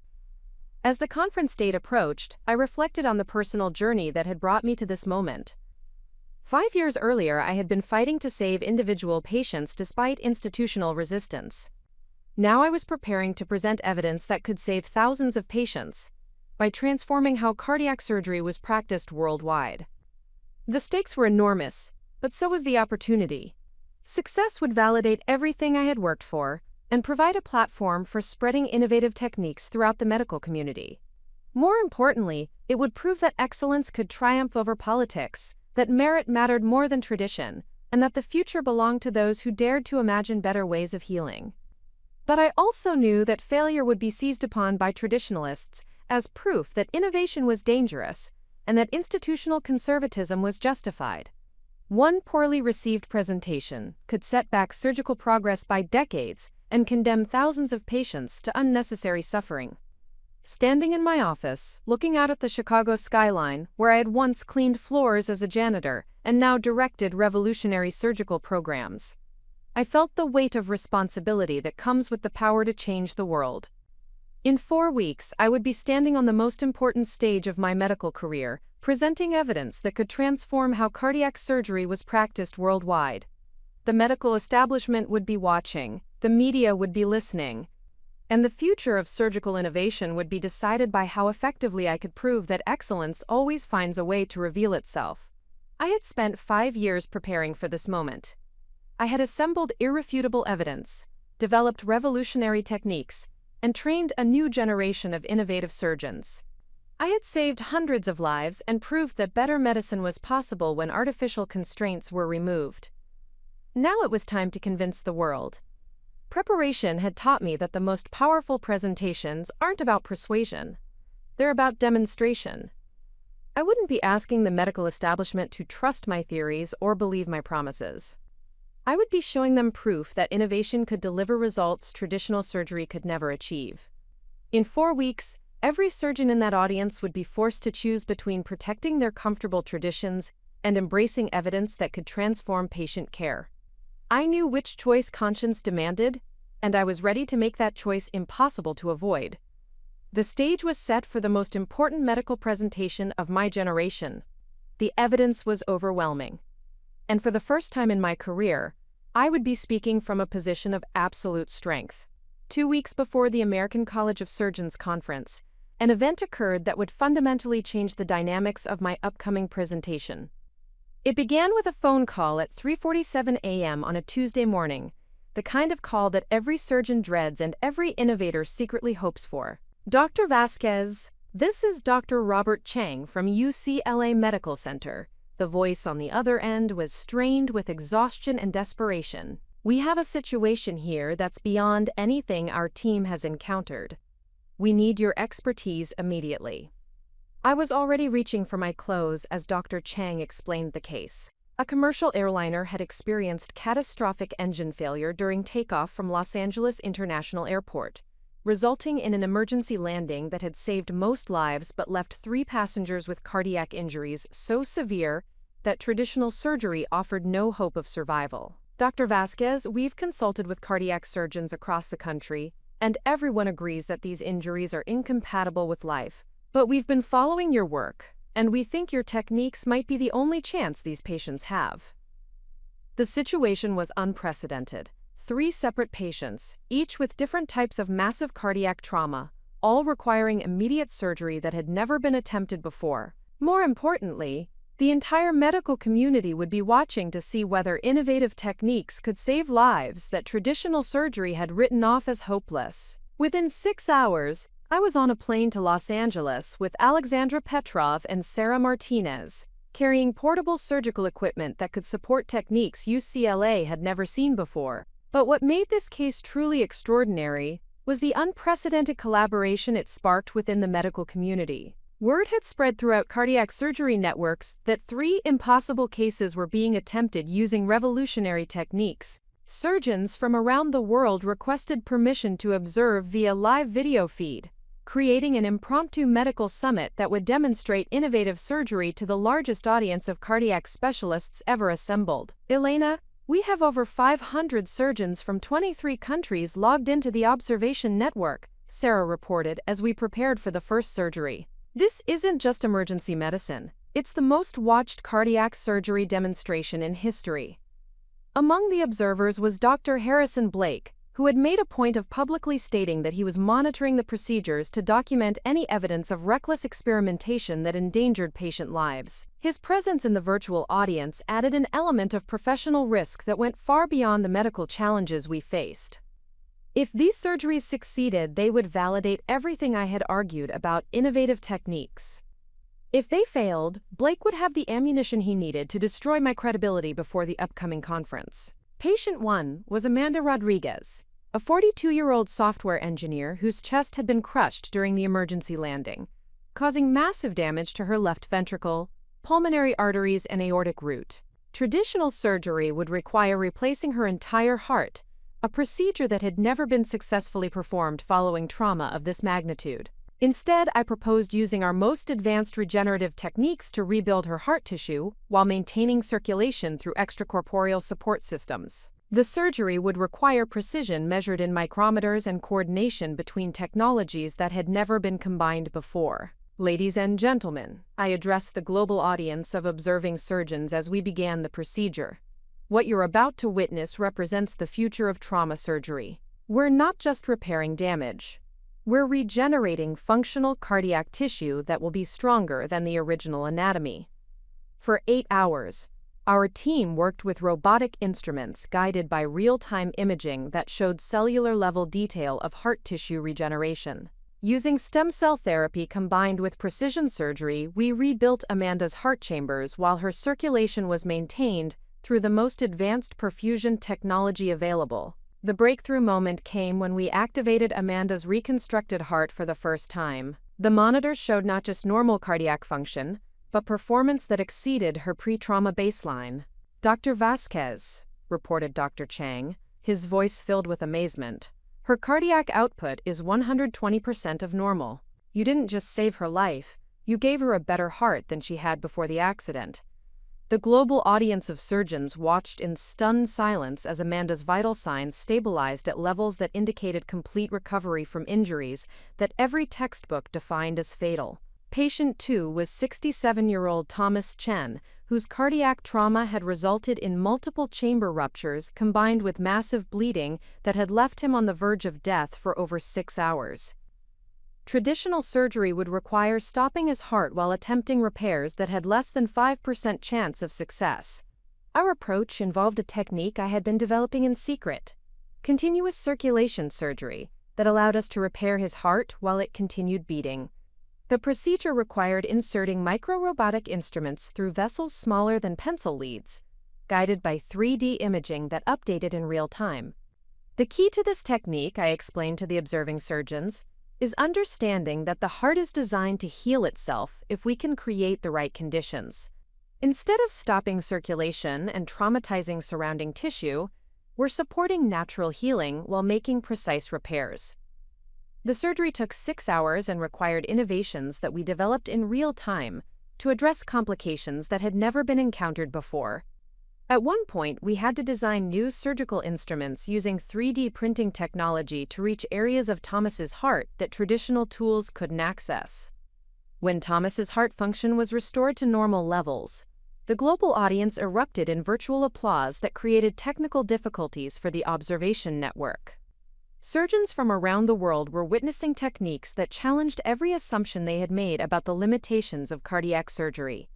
As the conference date approached, I reflected on the personal journey that had brought me to this moment. 5 years earlier, I had been fighting to save individual patients despite institutional resistance. Now I was preparing to present evidence that could save thousands of patients by transforming how cardiac surgery was practiced worldwide. The stakes were enormous, but so was the opportunity. Success would validate everything I had worked for and provide a platform for spreading innovative techniques throughout the medical community. More importantly, it would prove that excellence could triumph over politics, that merit mattered more than tradition, and that the future belonged to those who dared to imagine better ways of healing. But I also knew that failure would be seized upon by traditionalists as proof that innovation was dangerous and that institutional conservatism was justified. One poorly received presentation could set back surgical progress by decades and condemn thousands of patients to unnecessary suffering. Standing in my office, looking out at the Chicago skyline, where I had once cleaned floors as a janitor and now directed revolutionary surgical programs, I felt the weight of responsibility that comes with the power to change the world. In 4 weeks, I would be standing on the most important stage of my medical career, presenting evidence that could transform how cardiac surgery was practiced worldwide. The medical establishment would be watching, the media would be listening, and the future of surgical innovation would be decided by how effectively I could prove that excellence always finds a way to reveal itself. I had spent 5 years preparing for this moment. I had assembled irrefutable evidence, developed revolutionary techniques, and trained a new generation of innovative surgeons. I had saved hundreds of lives and proved that better medicine was possible when artificial constraints were removed. Now it was time to convince the world. Preparation had taught me that the most powerful presentations aren't about persuasion. They're about demonstration. I wouldn't be asking the medical establishment to trust my theories or believe my promises. I would be showing them proof that innovation could deliver results traditional surgery could never achieve. In 4 weeks, every surgeon in that audience would be forced to choose between protecting their comfortable traditions and embracing evidence that could transform patient care. I knew which choice conscience demanded, and I was ready to make that choice impossible to avoid. The stage was set for the most important medical presentation of my generation. The evidence was overwhelming. And for the first time in my career, I would be speaking from a position of absolute strength. 2 weeks before the American College of Surgeons conference, an event occurred that would fundamentally change the dynamics of my upcoming presentation. It began with a phone call at 3:47 a.m. on a Tuesday morning, the kind of call that every surgeon dreads and every innovator secretly hopes for. Dr. Vasquez, this is Dr. Robert Chang from UCLA Medical Center. The voice on the other end was strained with exhaustion and desperation. We have a situation here that's beyond anything our team has encountered. We need your expertise immediately. I was already reaching for my clothes as Dr. Chang explained the case. A commercial airliner had experienced catastrophic engine failure during takeoff from Los Angeles International Airport, resulting in an emergency landing that had saved most lives but left 3 passengers with cardiac injuries so severe that traditional surgery offered no hope of survival. Dr. Vasquez, we've consulted with cardiac surgeons across the country, and everyone agrees that these injuries are incompatible with life. But we've been following your work, and we think your techniques might be the only chance these patients have. The situation was unprecedented. 3 separate patients, each with different types of massive cardiac trauma, all requiring immediate surgery that had never been attempted before. More importantly, the entire medical community would be watching to see whether innovative techniques could save lives that traditional surgery had written off as hopeless. Within 6 hours, I was on a plane to Los Angeles with Alexandra Petrov and Sarah Martinez, carrying portable surgical equipment that could support techniques UCLA had never seen before. But what made this case truly extraordinary was the unprecedented collaboration it sparked within the medical community. Word had spread throughout cardiac surgery networks that 3 impossible cases were being attempted using revolutionary techniques. Surgeons from around the world requested permission to observe via live video feed, creating an impromptu medical summit that would demonstrate innovative surgery to the largest audience of cardiac specialists ever assembled. Elena, we have over 500 surgeons from 23 countries logged into the observation network, Sarah reported as we prepared for the first surgery. This isn't just emergency medicine, it's the most watched cardiac surgery demonstration in history. Among the observers was Dr. Harrison Blake, who had made a point of publicly stating that he was monitoring the procedures to document any evidence of reckless experimentation that endangered patient lives. His presence in the virtual audience added an element of professional risk that went far beyond the medical challenges we faced. If these surgeries succeeded, they would validate everything I had argued about innovative techniques. If they failed, Blake would have the ammunition he needed to destroy my credibility before the upcoming conference. Patient 1 was Amanda Rodriguez, a 42-year-old software engineer whose chest had been crushed during the emergency landing, causing massive damage to her left ventricle, pulmonary arteries, and aortic root. Traditional surgery would require replacing her entire heart, a procedure that had never been successfully performed following trauma of this magnitude. Instead, I proposed using our most advanced regenerative techniques to rebuild her heart tissue while maintaining circulation through extracorporeal support systems. The surgery would require precision measured in micrometers and coordination between technologies that had never been combined before. Ladies and gentlemen, I addressed the global audience of observing surgeons as we began the procedure. What you're about to witness represents the future of trauma surgery. We're not just repairing damage. We're regenerating functional cardiac tissue that will be stronger than the original anatomy. For 8 hours, our team worked with robotic instruments guided by real-time imaging that showed cellular-level detail of heart tissue regeneration. Using stem cell therapy combined with precision surgery, we rebuilt Amanda's heart chambers while her circulation was maintained through the most advanced perfusion technology available. The breakthrough moment came when we activated Amanda's reconstructed heart for the first time. The monitors showed not just normal cardiac function, but performance that exceeded her pre-trauma baseline. Dr. Vasquez, reported Dr. Chang, his voice filled with amazement. Her cardiac output is 120% of normal. You didn't just save her life, you gave her a better heart than she had before the accident. The global audience of surgeons watched in stunned silence as Amanda's vital signs stabilized at levels that indicated complete recovery from injuries that every textbook defined as fatal. Patient 2 was 67-year-old Thomas Chen, whose cardiac trauma had resulted in multiple chamber ruptures combined with massive bleeding that had left him on the verge of death for over 6 hours. Traditional surgery would require stopping his heart while attempting repairs that had less than 5% chance of success. Our approach involved a technique I had been developing in secret: continuous circulation surgery that allowed us to repair his heart while it continued beating. The procedure required inserting micro-robotic instruments through vessels smaller than pencil leads, guided by 3D imaging that updated in real time. The key to this technique, I explained to the observing surgeons, is understanding that the heart is designed to heal itself if we can create the right conditions. Instead of stopping circulation and traumatizing surrounding tissue, we're supporting natural healing while making precise repairs. The surgery took 6 hours and required innovations that we developed in real time to address complications that had never been encountered before. At one point, we had to design new surgical instruments using 3D printing technology to reach areas of Thomas's heart that traditional tools couldn't access. When Thomas's heart function was restored to normal levels, the global audience erupted in virtual applause that created technical difficulties for the observation network. Surgeons from around the world were witnessing techniques that challenged every assumption they had made about the limitations of cardiac surgery.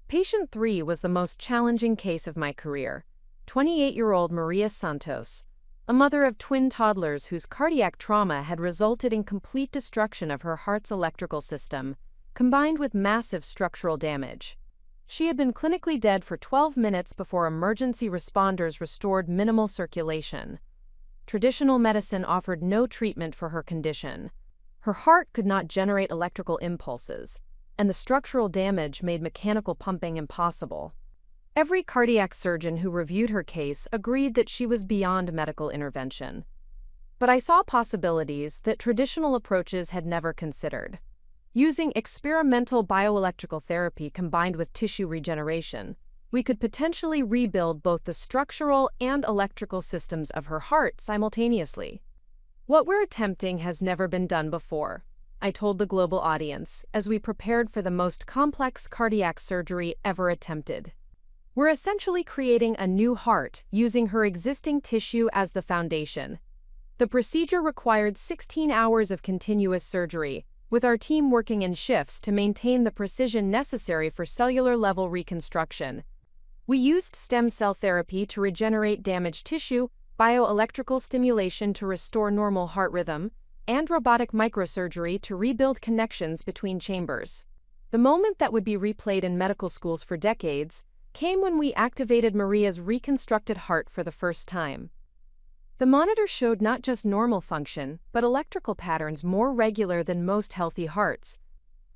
Patient 3 was the most challenging case of my career. 28-year-old Maria Santos, a mother of twin toddlers whose cardiac trauma had resulted in complete destruction of her heart's electrical system, combined with massive structural damage. She had been clinically dead for 12 minutes before emergency responders restored minimal circulation. Traditional medicine offered no treatment for her condition. Her heart could not generate electrical impulses, and the structural damage made mechanical pumping impossible. Every cardiac surgeon who reviewed her case agreed that she was beyond medical intervention. But I saw possibilities that traditional approaches had never considered. Using experimental bioelectrical therapy combined with tissue regeneration, we could potentially rebuild both the structural and electrical systems of her heart simultaneously. What we're attempting has never been done before, I told the global audience as we prepared for the most complex cardiac surgery ever attempted. We're essentially creating a new heart using her existing tissue as the foundation. The procedure required 16 hours of continuous surgery, with our team working in shifts to maintain the precision necessary for cellular-level reconstruction. We used stem cell therapy to regenerate damaged tissue, bioelectrical stimulation to restore normal heart rhythm, and robotic microsurgery to rebuild connections between chambers. The moment that would be replayed in medical schools for decades came when we activated Maria's reconstructed heart for the first time. The monitor showed not just normal function, but electrical patterns more regular than most healthy hearts.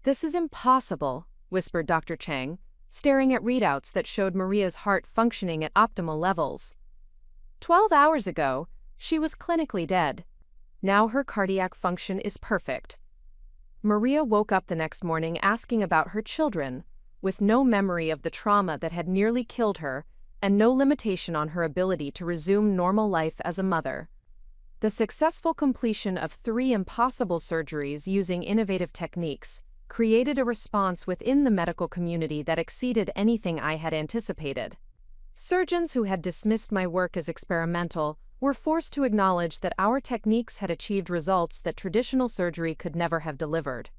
"This is impossible," whispered Dr. Chang, staring at readouts that showed Maria's heart functioning at optimal levels. 12 hours ago, she was clinically dead. Now her cardiac function is perfect. Maria woke up the next morning asking about her children, with no memory of the trauma that had nearly killed her and no limitation on her ability to resume normal life as a mother. The successful completion of 3 impossible surgeries using innovative techniques created a response within the medical community that exceeded anything I had anticipated. Surgeons who had dismissed my work as experimental were forced to acknowledge that our techniques had achieved results that traditional surgery could never have delivered.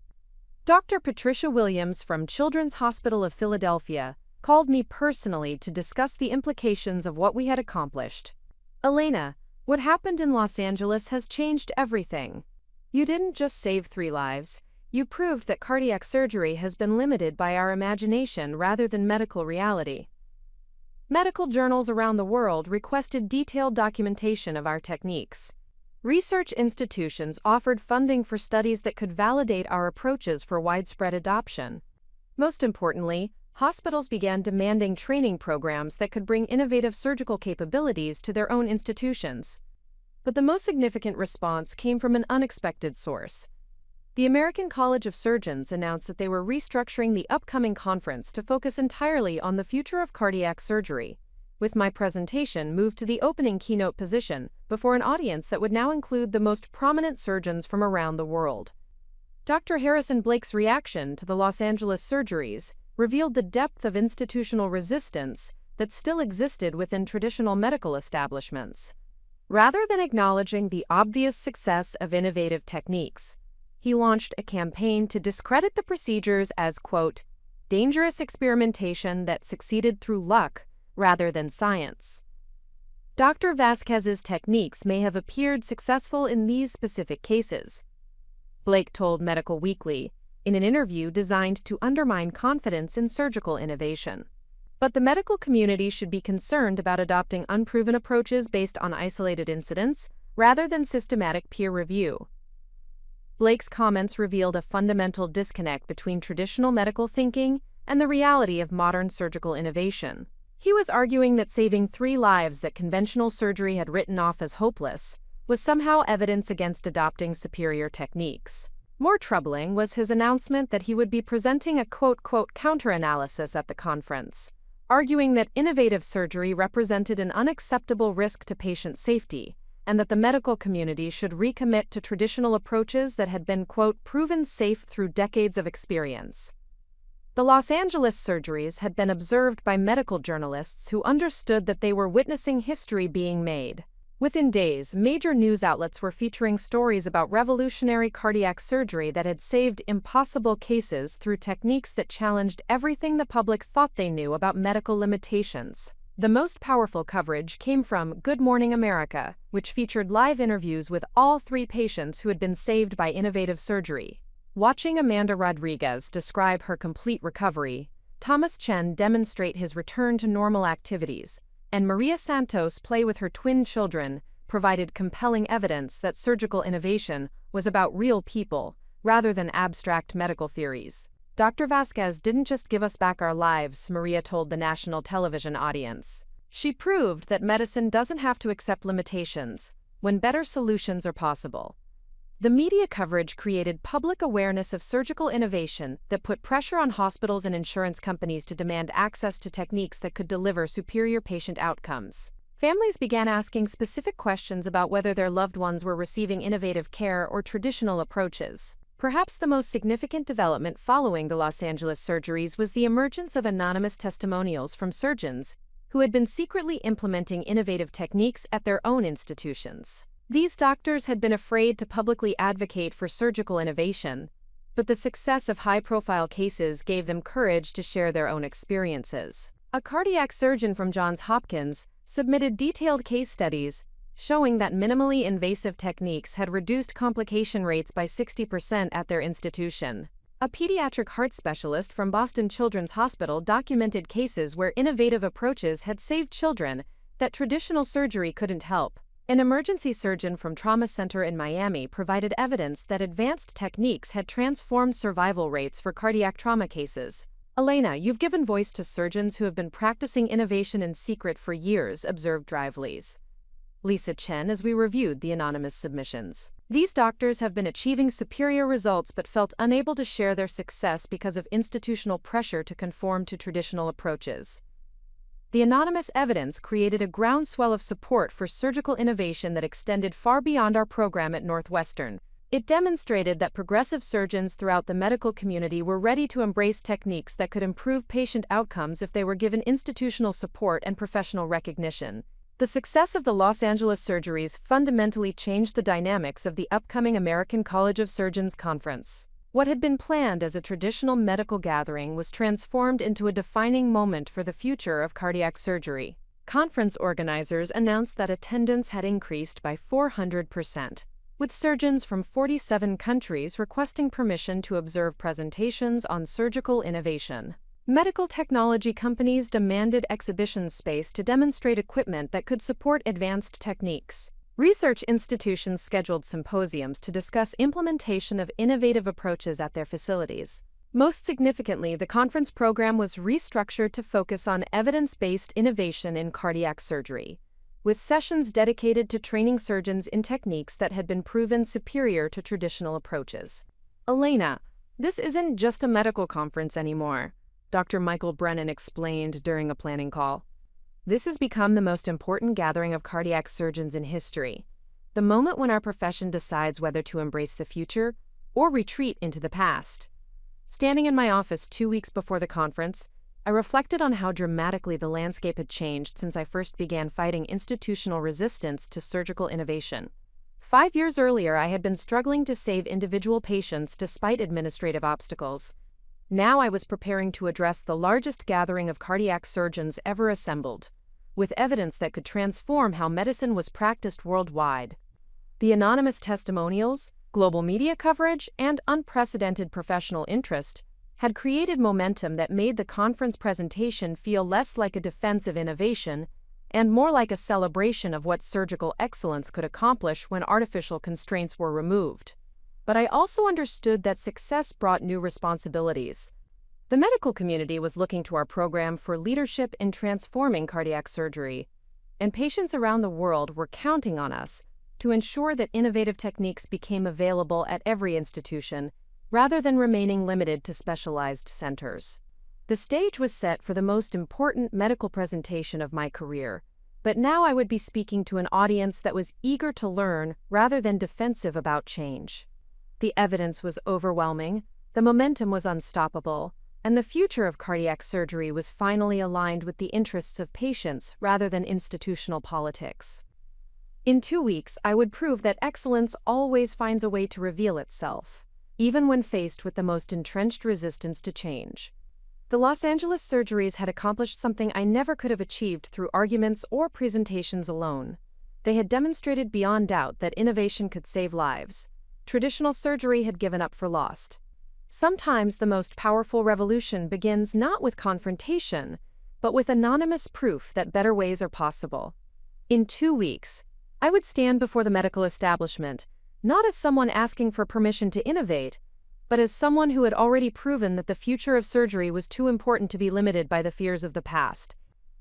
Dr. Patricia Williams from Children's Hospital of Philadelphia called me personally to discuss the implications of what we had accomplished. "Elena, what happened in Los Angeles has changed everything. You didn't just save 3 lives, you proved that cardiac surgery has been limited by our imagination rather than medical reality." Medical journals around the world requested detailed documentation of our techniques. Research institutions offered funding for studies that could validate our approaches for widespread adoption. Most importantly, hospitals began demanding training programs that could bring innovative surgical capabilities to their own institutions. But the most significant response came from an unexpected source. The American College of Surgeons announced that they were restructuring the upcoming conference to focus entirely on the future of cardiac surgery, with my presentation moved to the opening keynote position before an audience that would now include the most prominent surgeons from around the world. Dr. Harrison Blake's reaction to the Los Angeles surgeries revealed the depth of institutional resistance that still existed within traditional medical establishments. Rather than acknowledging the obvious success of innovative techniques, he launched a campaign to discredit the procedures as, quote, dangerous experimentation that succeeded through luck rather than science. Dr. Vasquez's techniques may have appeared successful in these specific cases, Blake told Medical Weekly in an interview designed to undermine confidence in surgical innovation. But the medical community should be concerned about adopting unproven approaches based on isolated incidents rather than systematic peer review. Blake's comments revealed a fundamental disconnect between traditional medical thinking and the reality of modern surgical innovation. He was arguing that saving 3 lives that conventional surgery had written off as hopeless was somehow evidence against adopting superior techniques. More troubling was his announcement that he would be presenting a quote-unquote counter-analysis at the conference, arguing that innovative surgery represented an unacceptable risk to patient safety and that the medical community should recommit to traditional approaches that had been, quote, proven safe through decades of experience. The Los Angeles surgeries had been observed by medical journalists who understood that they were witnessing history being made. Within days, major news outlets were featuring stories about revolutionary cardiac surgery that had saved impossible cases through techniques that challenged everything the public thought they knew about medical limitations. The most powerful coverage came from Good Morning America, which featured live interviews with all 3 patients who had been saved by innovative surgery. Watching Amanda Rodriguez describe her complete recovery, Thomas Chen demonstrate his return to normal activities, and Maria Santos play with her twin children provided compelling evidence that surgical innovation was about real people rather than abstract medical theories. Dr. Vasquez didn't just give us back our lives, Maria told the national television audience. She proved that medicine doesn't have to accept limitations when better solutions are possible. The media coverage created public awareness of surgical innovation that put pressure on hospitals and insurance companies to demand access to techniques that could deliver superior patient outcomes. Families began asking specific questions about whether their loved ones were receiving innovative care or traditional approaches. Perhaps the most significant development following the Los Angeles surgeries was the emergence of anonymous testimonials from surgeons who had been secretly implementing innovative techniques at their own institutions. These doctors had been afraid to publicly advocate for surgical innovation, but the success of high-profile cases gave them courage to share their own experiences. A cardiac surgeon from Johns Hopkins submitted detailed case studies showing that minimally invasive techniques had reduced complication rates by 60% at their institution. A pediatric heart specialist from Boston Children's Hospital documented cases where innovative approaches had saved children that traditional surgery couldn't help. An emergency surgeon from Trauma Center in Miami provided evidence that advanced techniques had transformed survival rates for cardiac trauma cases. Elena, you've given voice to surgeons who have been practicing innovation in secret for years, observed Drivelees. Lisa Chen as we reviewed the anonymous submissions. These doctors have been achieving superior results but felt unable to share their success because of institutional pressure to conform to traditional approaches. The anonymous evidence created a groundswell of support for surgical innovation that extended far beyond our program at Northwestern. It demonstrated that progressive surgeons throughout the medical community were ready to embrace techniques that could improve patient outcomes if they were given institutional support and professional recognition. The success of the Los Angeles surgeries fundamentally changed the dynamics of the upcoming American College of Surgeons conference. What had been planned as a traditional medical gathering was transformed into a defining moment for the future of cardiac surgery. Conference organizers announced that attendance had increased by 400%, with surgeons from 47 countries requesting permission to observe presentations on surgical innovation. Medical technology companies demanded exhibition space to demonstrate equipment that could support advanced techniques. Research institutions scheduled symposiums to discuss implementation of innovative approaches at their facilities. Most significantly, the conference program was restructured to focus on evidence-based innovation in cardiac surgery, with sessions dedicated to training surgeons in techniques that had been proven superior to traditional approaches. Elena, this isn't just a medical conference anymore, Dr. Michael Brennan explained during a planning call. This has become the most important gathering of cardiac surgeons in history, the moment when our profession decides whether to embrace the future or retreat into the past. Standing in my office 2 weeks before the conference, I reflected on how dramatically the landscape had changed since I first began fighting institutional resistance to surgical innovation. 5 years earlier, I had been struggling to save individual patients despite administrative obstacles. Now I was preparing to address the largest gathering of cardiac surgeons ever assembled, with evidence that could transform how medicine was practiced worldwide. The anonymous testimonials, global media coverage, and unprecedented professional interest had created momentum that made the conference presentation feel less like a defense of innovation and more like a celebration of what surgical excellence could accomplish when artificial constraints were removed. But I also understood that success brought new responsibilities. The medical community was looking to our program for leadership in transforming cardiac surgery, and patients around the world were counting on us to ensure that innovative techniques became available at every institution, rather than remaining limited to specialized centers. The stage was set for the most important medical presentation of my career, but now I would be speaking to an audience that was eager to learn rather than defensive about change. The evidence was overwhelming, the momentum was unstoppable, and the future of cardiac surgery was finally aligned with the interests of patients rather than institutional politics. In 2 weeks, I would prove that excellence always finds a way to reveal itself, even when faced with the most entrenched resistance to change. The Los Angeles surgeries had accomplished something I never could have achieved through arguments or presentations alone. They had demonstrated beyond doubt that innovation could save lives. Traditional surgery had given up for lost. Sometimes the most powerful revolution begins not with confrontation, but with anonymous proof that better ways are possible. In 2 weeks, I would stand before the medical establishment, not as someone asking for permission to innovate, but as someone who had already proven that the future of surgery was too important to be limited by the fears of the past.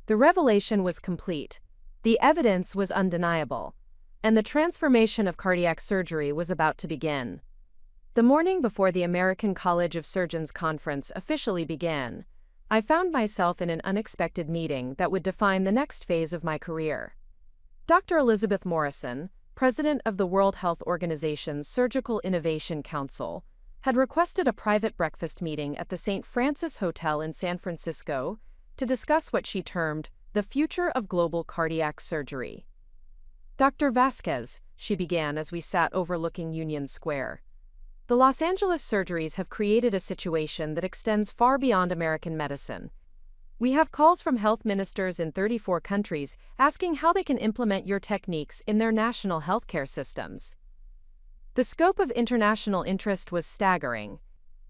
The revelation was complete. The evidence was undeniable, and the transformation of cardiac surgery was about to begin. The morning before the American College of Surgeons conference officially began, I found myself in an unexpected meeting that would define the next phase of my career. Dr. Elizabeth Morrison, president of the World Health Organization's Surgical Innovation Council, had requested a private breakfast meeting at the St. Francis Hotel in San Francisco to discuss what she termed the future of global cardiac surgery. Dr. Vasquez, she began as we sat overlooking Union Square. The Los Angeles surgeries have created a situation that extends far beyond American medicine. We have calls from health ministers in 34 countries asking how they can implement your techniques in their national healthcare systems. The scope of international interest was staggering.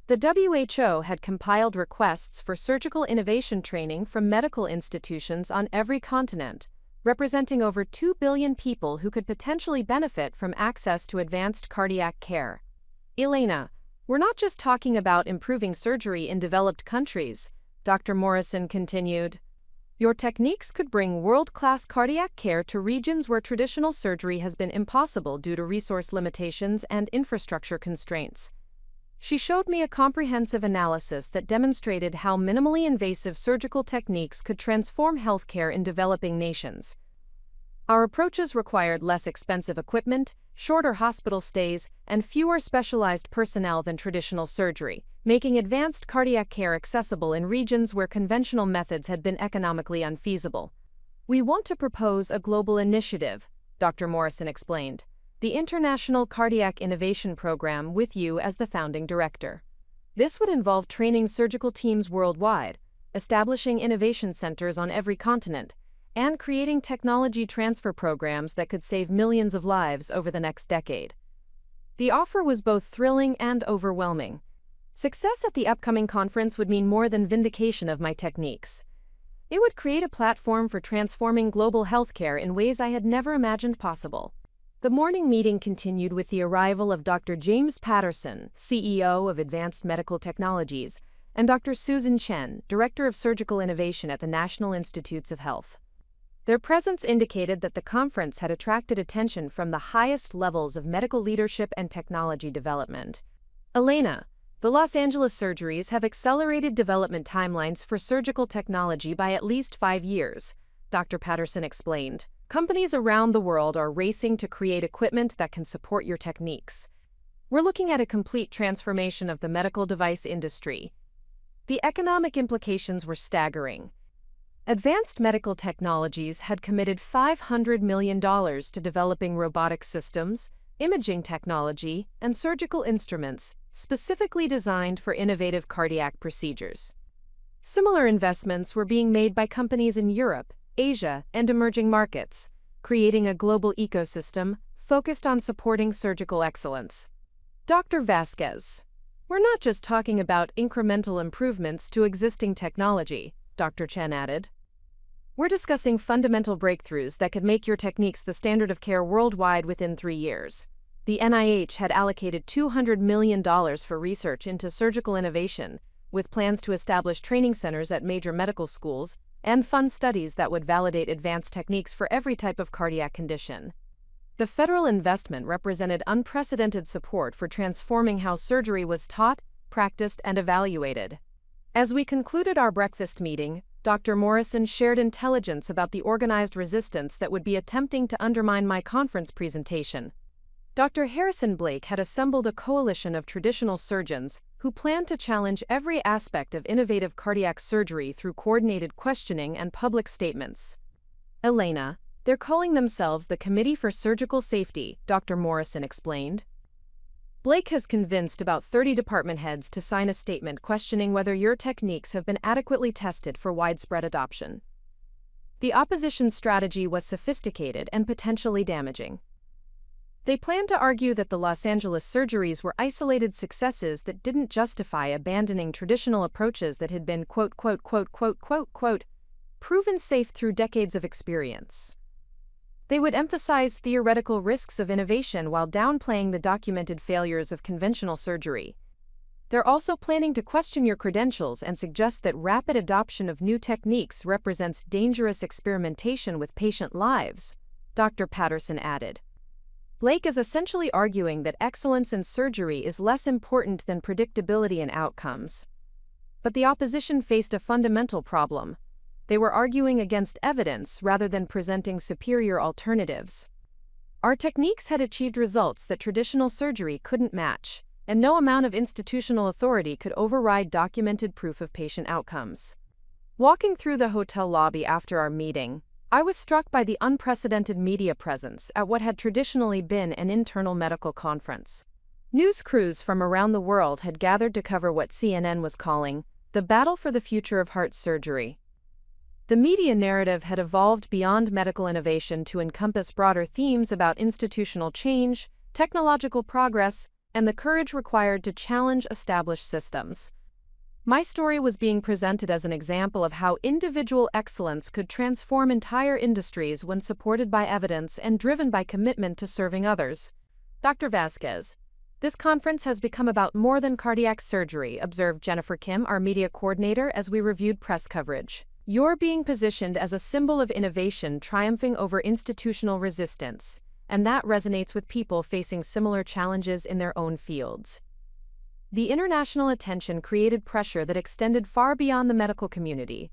The WHO had compiled requests for surgical innovation training from medical institutions on every continent, representing over 2 billion people who could potentially benefit from access to advanced cardiac care. Elena, we're not just talking about improving surgery in developed countries, Dr. Morrison continued. Your techniques could bring world-class cardiac care to regions where traditional surgery has been impossible due to resource limitations and infrastructure constraints. She showed me a comprehensive analysis that demonstrated how minimally invasive surgical techniques could transform healthcare in developing nations. Our approaches required less expensive equipment, shorter hospital stays, and fewer specialized personnel than traditional surgery, making advanced cardiac care accessible in regions where conventional methods had been economically unfeasible. We want to propose a global initiative, Dr. Morrison explained, the International Cardiac Innovation Program, with you as the founding director. This would involve training surgical teams worldwide, establishing innovation centers on every continent, and creating technology transfer programs that could save millions of lives over the next decade. The offer was both thrilling and overwhelming. Success at the upcoming conference would mean more than vindication of my techniques. It would create a platform for transforming global healthcare in ways I had never imagined possible. The morning meeting continued with the arrival of Dr. James Patterson, CEO of Advanced Medical Technologies, and Dr. Susan Chen, Director of Surgical Innovation at the National Institutes of Health. Their presence indicated that the conference had attracted attention from the highest levels of medical leadership and technology development. Elena, the Los Angeles surgeries have accelerated development timelines for surgical technology by at least 5 years, Dr. Patterson explained. Companies around the world are racing to create equipment that can support your techniques. We're looking at a complete transformation of the medical device industry. The economic implications were staggering. Advanced Medical Technologies had committed $500 million to developing robotic systems, imaging technology, and surgical instruments specifically designed for innovative cardiac procedures. Similar investments were being made by companies in Europe, Asia, and emerging markets, creating a global ecosystem focused on supporting surgical excellence. Dr. Vasquez, we're not just talking about incremental improvements to existing technology, Dr. Chen added. We're discussing fundamental breakthroughs that could make your techniques the standard of care worldwide within 3 years. The NIH had allocated $200 million for research into surgical innovation, with plans to establish training centers at major medical schools and fund studies that would validate advanced techniques for every type of cardiac condition. The federal investment represented unprecedented support for transforming how surgery was taught, practiced, and evaluated. As we concluded our breakfast meeting, Dr. Morrison shared intelligence about the organized resistance that would be attempting to undermine my conference presentation. Dr. Harrison Blake had assembled a coalition of traditional surgeons who planned to challenge every aspect of innovative cardiac surgery through coordinated questioning and public statements. Elena, they're calling themselves the Committee for Surgical Safety, Dr. Morrison explained. Blake has convinced about 30 department heads to sign a statement questioning whether your techniques have been adequately tested for widespread adoption. The opposition's strategy was sophisticated and potentially damaging. They planned to argue that the Los Angeles surgeries were isolated successes that didn't justify abandoning traditional approaches that had been proven safe through decades of experience. They would emphasize theoretical risks of innovation while downplaying the documented failures of conventional surgery. They're also planning to question your credentials and suggest that rapid adoption of new techniques represents dangerous experimentation with patient lives, Dr. Patterson added. Blake is essentially arguing that excellence in surgery is less important than predictability in outcomes. But the opposition faced a fundamental problem. They were arguing against evidence rather than presenting superior alternatives. Our techniques had achieved results that traditional surgery couldn't match, and no amount of institutional authority could override documented proof of patient outcomes. Walking through the hotel lobby after our meeting, I was struck by the unprecedented media presence at what had traditionally been an internal medical conference. News crews from around the world had gathered to cover what CNN was calling the battle for the future of heart surgery. The media narrative had evolved beyond medical innovation to encompass broader themes about institutional change, technological progress, and the courage required to challenge established systems. My story was being presented as an example of how individual excellence could transform entire industries when supported by evidence and driven by commitment to serving others. Dr. Vasquez, this conference has become about more than cardiac surgery, observed Jennifer Kim, our media coordinator, as we reviewed press coverage. You're being positioned as a symbol of innovation triumphing over institutional resistance, and that resonates with people facing similar challenges in their own fields. The international attention created pressure that extended far beyond the medical community.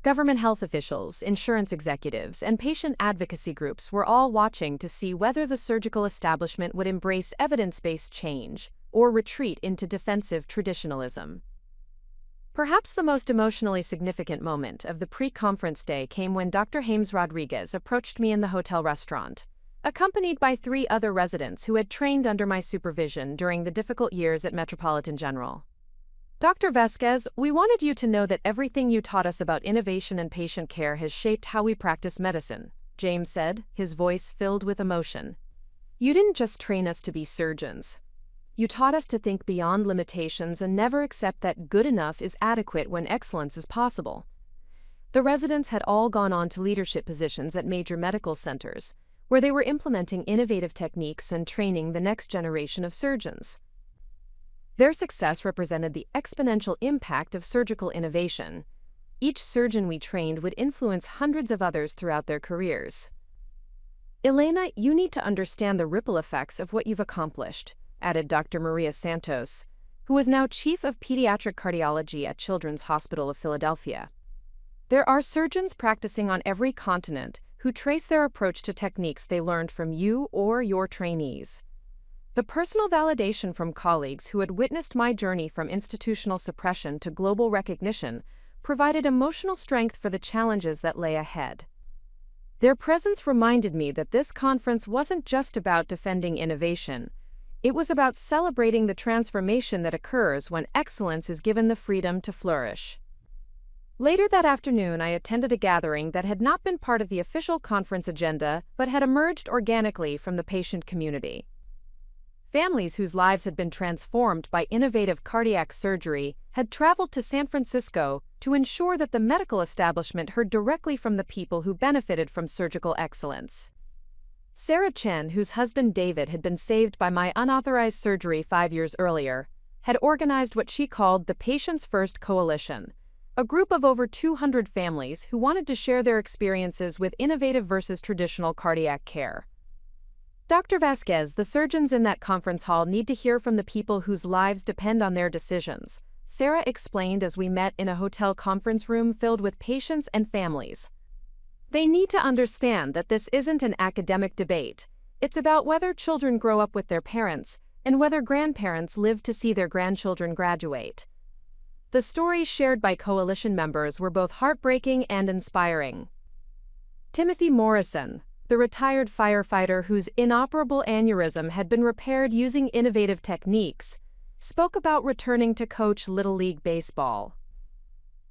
Government health officials, insurance executives, and patient advocacy groups were all watching to see whether the surgical establishment would embrace evidence-based change or retreat into defensive traditionalism. Perhaps the most emotionally significant moment of the pre-conference day came when Dr. James Rodriguez approached me in the hotel restaurant, accompanied by 3 other residents who had trained under my supervision during the difficult years at Metropolitan General. Dr. Vasquez, we wanted you to know that everything you taught us about innovation and patient care has shaped how we practice medicine, James said, his voice filled with emotion. You didn't just train us to be surgeons. You taught us to think beyond limitations and never accept that good enough is adequate when excellence is possible. The residents had all gone on to leadership positions at major medical centers, where they were implementing innovative techniques and training the next generation of surgeons. Their success represented the exponential impact of surgical innovation. Each surgeon we trained would influence hundreds of others throughout their careers. "Elena, you need to understand the ripple effects of what you've accomplished," added Dr. Maria Santos, who is now Chief of Pediatric Cardiology at Children's Hospital of Philadelphia. "There are surgeons practicing on every continent who trace their approach to techniques they learned from you or your trainees. The personal validation from colleagues who had witnessed my journey from institutional suppression to global recognition provided emotional strength for the challenges that lay ahead. Their presence reminded me that this conference wasn't just about defending innovation. It was about celebrating the transformation that occurs when excellence is given the freedom to flourish." Later that afternoon, I attended a gathering that had not been part of the official conference agenda but had emerged organically from the patient community. Families whose lives had been transformed by innovative cardiac surgery had traveled to San Francisco to ensure that the medical establishment heard directly from the people who benefited from surgical excellence. Sarah Chen, whose husband David had been saved by my unauthorized surgery 5 years earlier, had organized what she called the Patients First Coalition, a group of over 200 families who wanted to share their experiences with innovative versus traditional cardiac care. "Dr. Vasquez, the surgeons in that conference hall need to hear from the people whose lives depend on their decisions," Sarah explained as we met in a hotel conference room filled with patients and families. "They need to understand that this isn't an academic debate. It's about whether children grow up with their parents and whether grandparents live to see their grandchildren graduate." The stories shared by coalition members were both heartbreaking and inspiring. Timothy Morrison, the retired firefighter whose inoperable aneurysm had been repaired using innovative techniques, spoke about returning to coach Little League Baseball.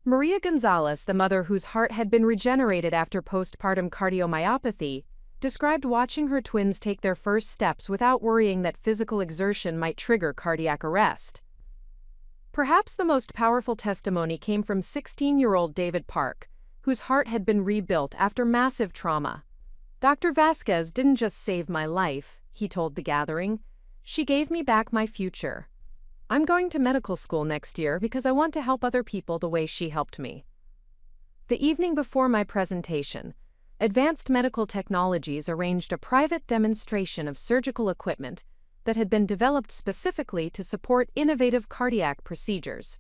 Maria Gonzalez, the mother whose heart had been regenerated after postpartum cardiomyopathy, described watching her twins take their first steps without worrying that physical exertion might trigger cardiac arrest. Perhaps the most powerful testimony came from 16-year-old David Park, whose heart had been rebuilt after massive trauma. "Dr. Vasquez didn't just save my life," he told the gathering. "She gave me back my future. I'm going to medical school next year because I want to help other people the way she helped me." The evening before my presentation, Advanced Medical Technologies arranged a private demonstration of surgical equipment that had been developed specifically to support innovative cardiac procedures.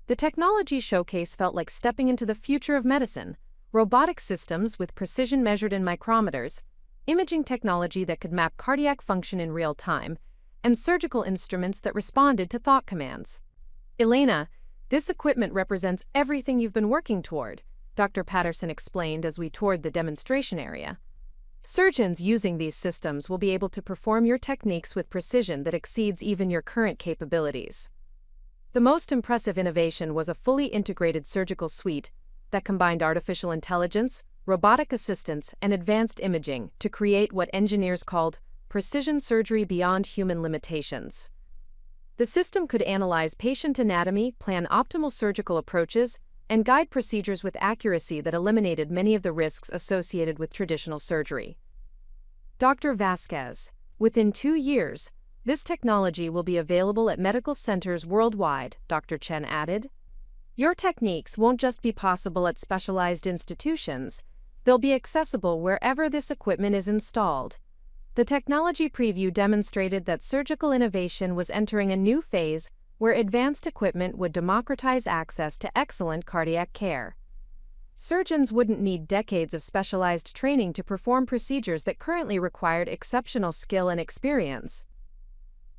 The technology showcase felt like stepping into the future of medicine: robotic systems with precision measured in micrometers, imaging technology that could map cardiac function in real time, and surgical instruments that responded to thought commands. "Elena, this equipment represents everything you've been working toward," Dr. Patterson explained as we toured the demonstration area. "Surgeons using these systems will be able to perform your techniques with precision that exceeds even your current capabilities." The most impressive innovation was a fully integrated surgical suite that combined artificial intelligence, robotic assistance, and advanced imaging to create what engineers called precision surgery beyond human limitations. The system could analyze patient anatomy, plan optimal surgical approaches, and guide procedures with accuracy that eliminated many of the risks associated with traditional surgery. "Dr. Vasquez, within 2 years, this technology will be available at medical centers worldwide," Dr. Chen added. "Your techniques won't just be possible at specialized institutions, they'll be accessible wherever this equipment is installed." The technology preview demonstrated that surgical innovation was entering a new phase where advanced equipment would democratize access to excellent cardiac care. Surgeons wouldn't need decades of specialized training to perform procedures that currently required exceptional skill and experience.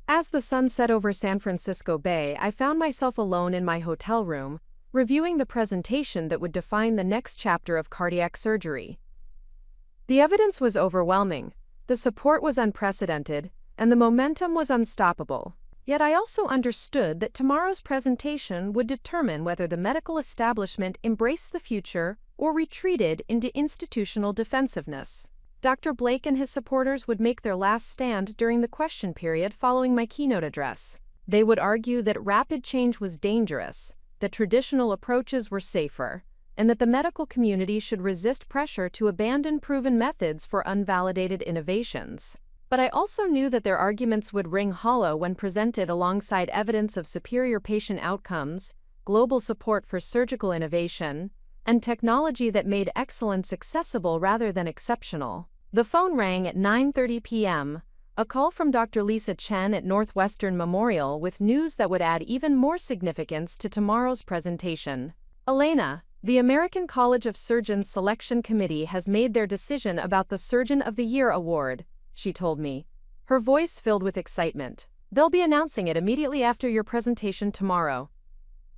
As the sun set over San Francisco Bay, I found myself alone in my hotel room, reviewing the presentation that would define the next chapter of cardiac surgery. The evidence was overwhelming, the support was unprecedented, and the momentum was unstoppable. Yet I also understood that tomorrow's presentation would determine whether the medical establishment embraced the future or retreated into institutional defensiveness. Dr. Blake and his supporters would make their last stand during the question period following my keynote address. They would argue that rapid change was dangerous, that traditional approaches were safer, and that the medical community should resist pressure to abandon proven methods for unvalidated innovations. But I also knew that their arguments would ring hollow when presented alongside evidence of superior patient outcomes, global support for surgical innovation, and technology that made excellence accessible rather than exceptional. The phone rang at 9:30 p.m., a call from Dr. Lisa Chen at Northwestern Memorial with news that would add even more significance to tomorrow's presentation. Elena, the American College of Surgeons Selection Committee has made their decision about the Surgeon of the Year award, she told me, her voice filled with excitement. They'll be announcing it immediately after your presentation tomorrow.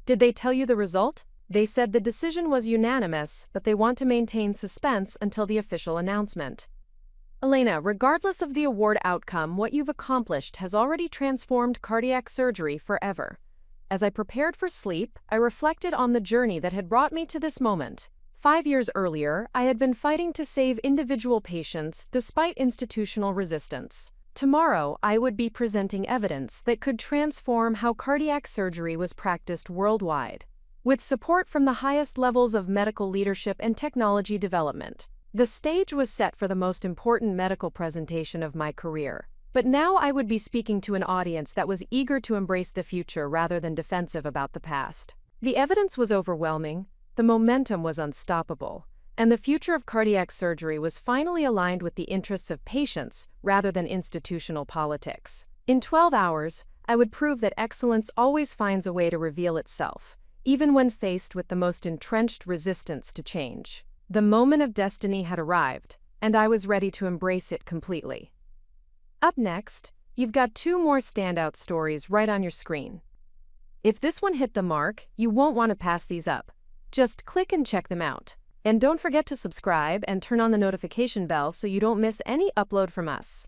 Did they tell you the result? They said the decision was unanimous, but they want to maintain suspense until the official announcement. Elena, regardless of the award outcome, what you've accomplished has already transformed cardiac surgery forever. As I prepared for sleep, I reflected on the journey that had brought me to this moment. 5 years earlier, I had been fighting to save individual patients despite institutional resistance. Tomorrow, I would be presenting evidence that could transform how cardiac surgery was practiced worldwide. With support from the highest levels of medical leadership and technology development, the stage was set for the most important medical presentation of my career. But now I would be speaking to an audience that was eager to embrace the future rather than defensive about the past. The evidence was overwhelming, the momentum was unstoppable, and the future of cardiac surgery was finally aligned with the interests of patients rather than institutional politics. In 12 hours, I would prove that excellence always finds a way to reveal itself, even when faced with the most entrenched resistance to change. The moment of destiny had arrived, and I was ready to embrace it completely. Up next, you've got 2 more standout stories right on your screen. If this one hit the mark, you won't want to pass these up. Just click and check them out. And don't forget to subscribe and turn on the notification bell so you don't miss any upload from us.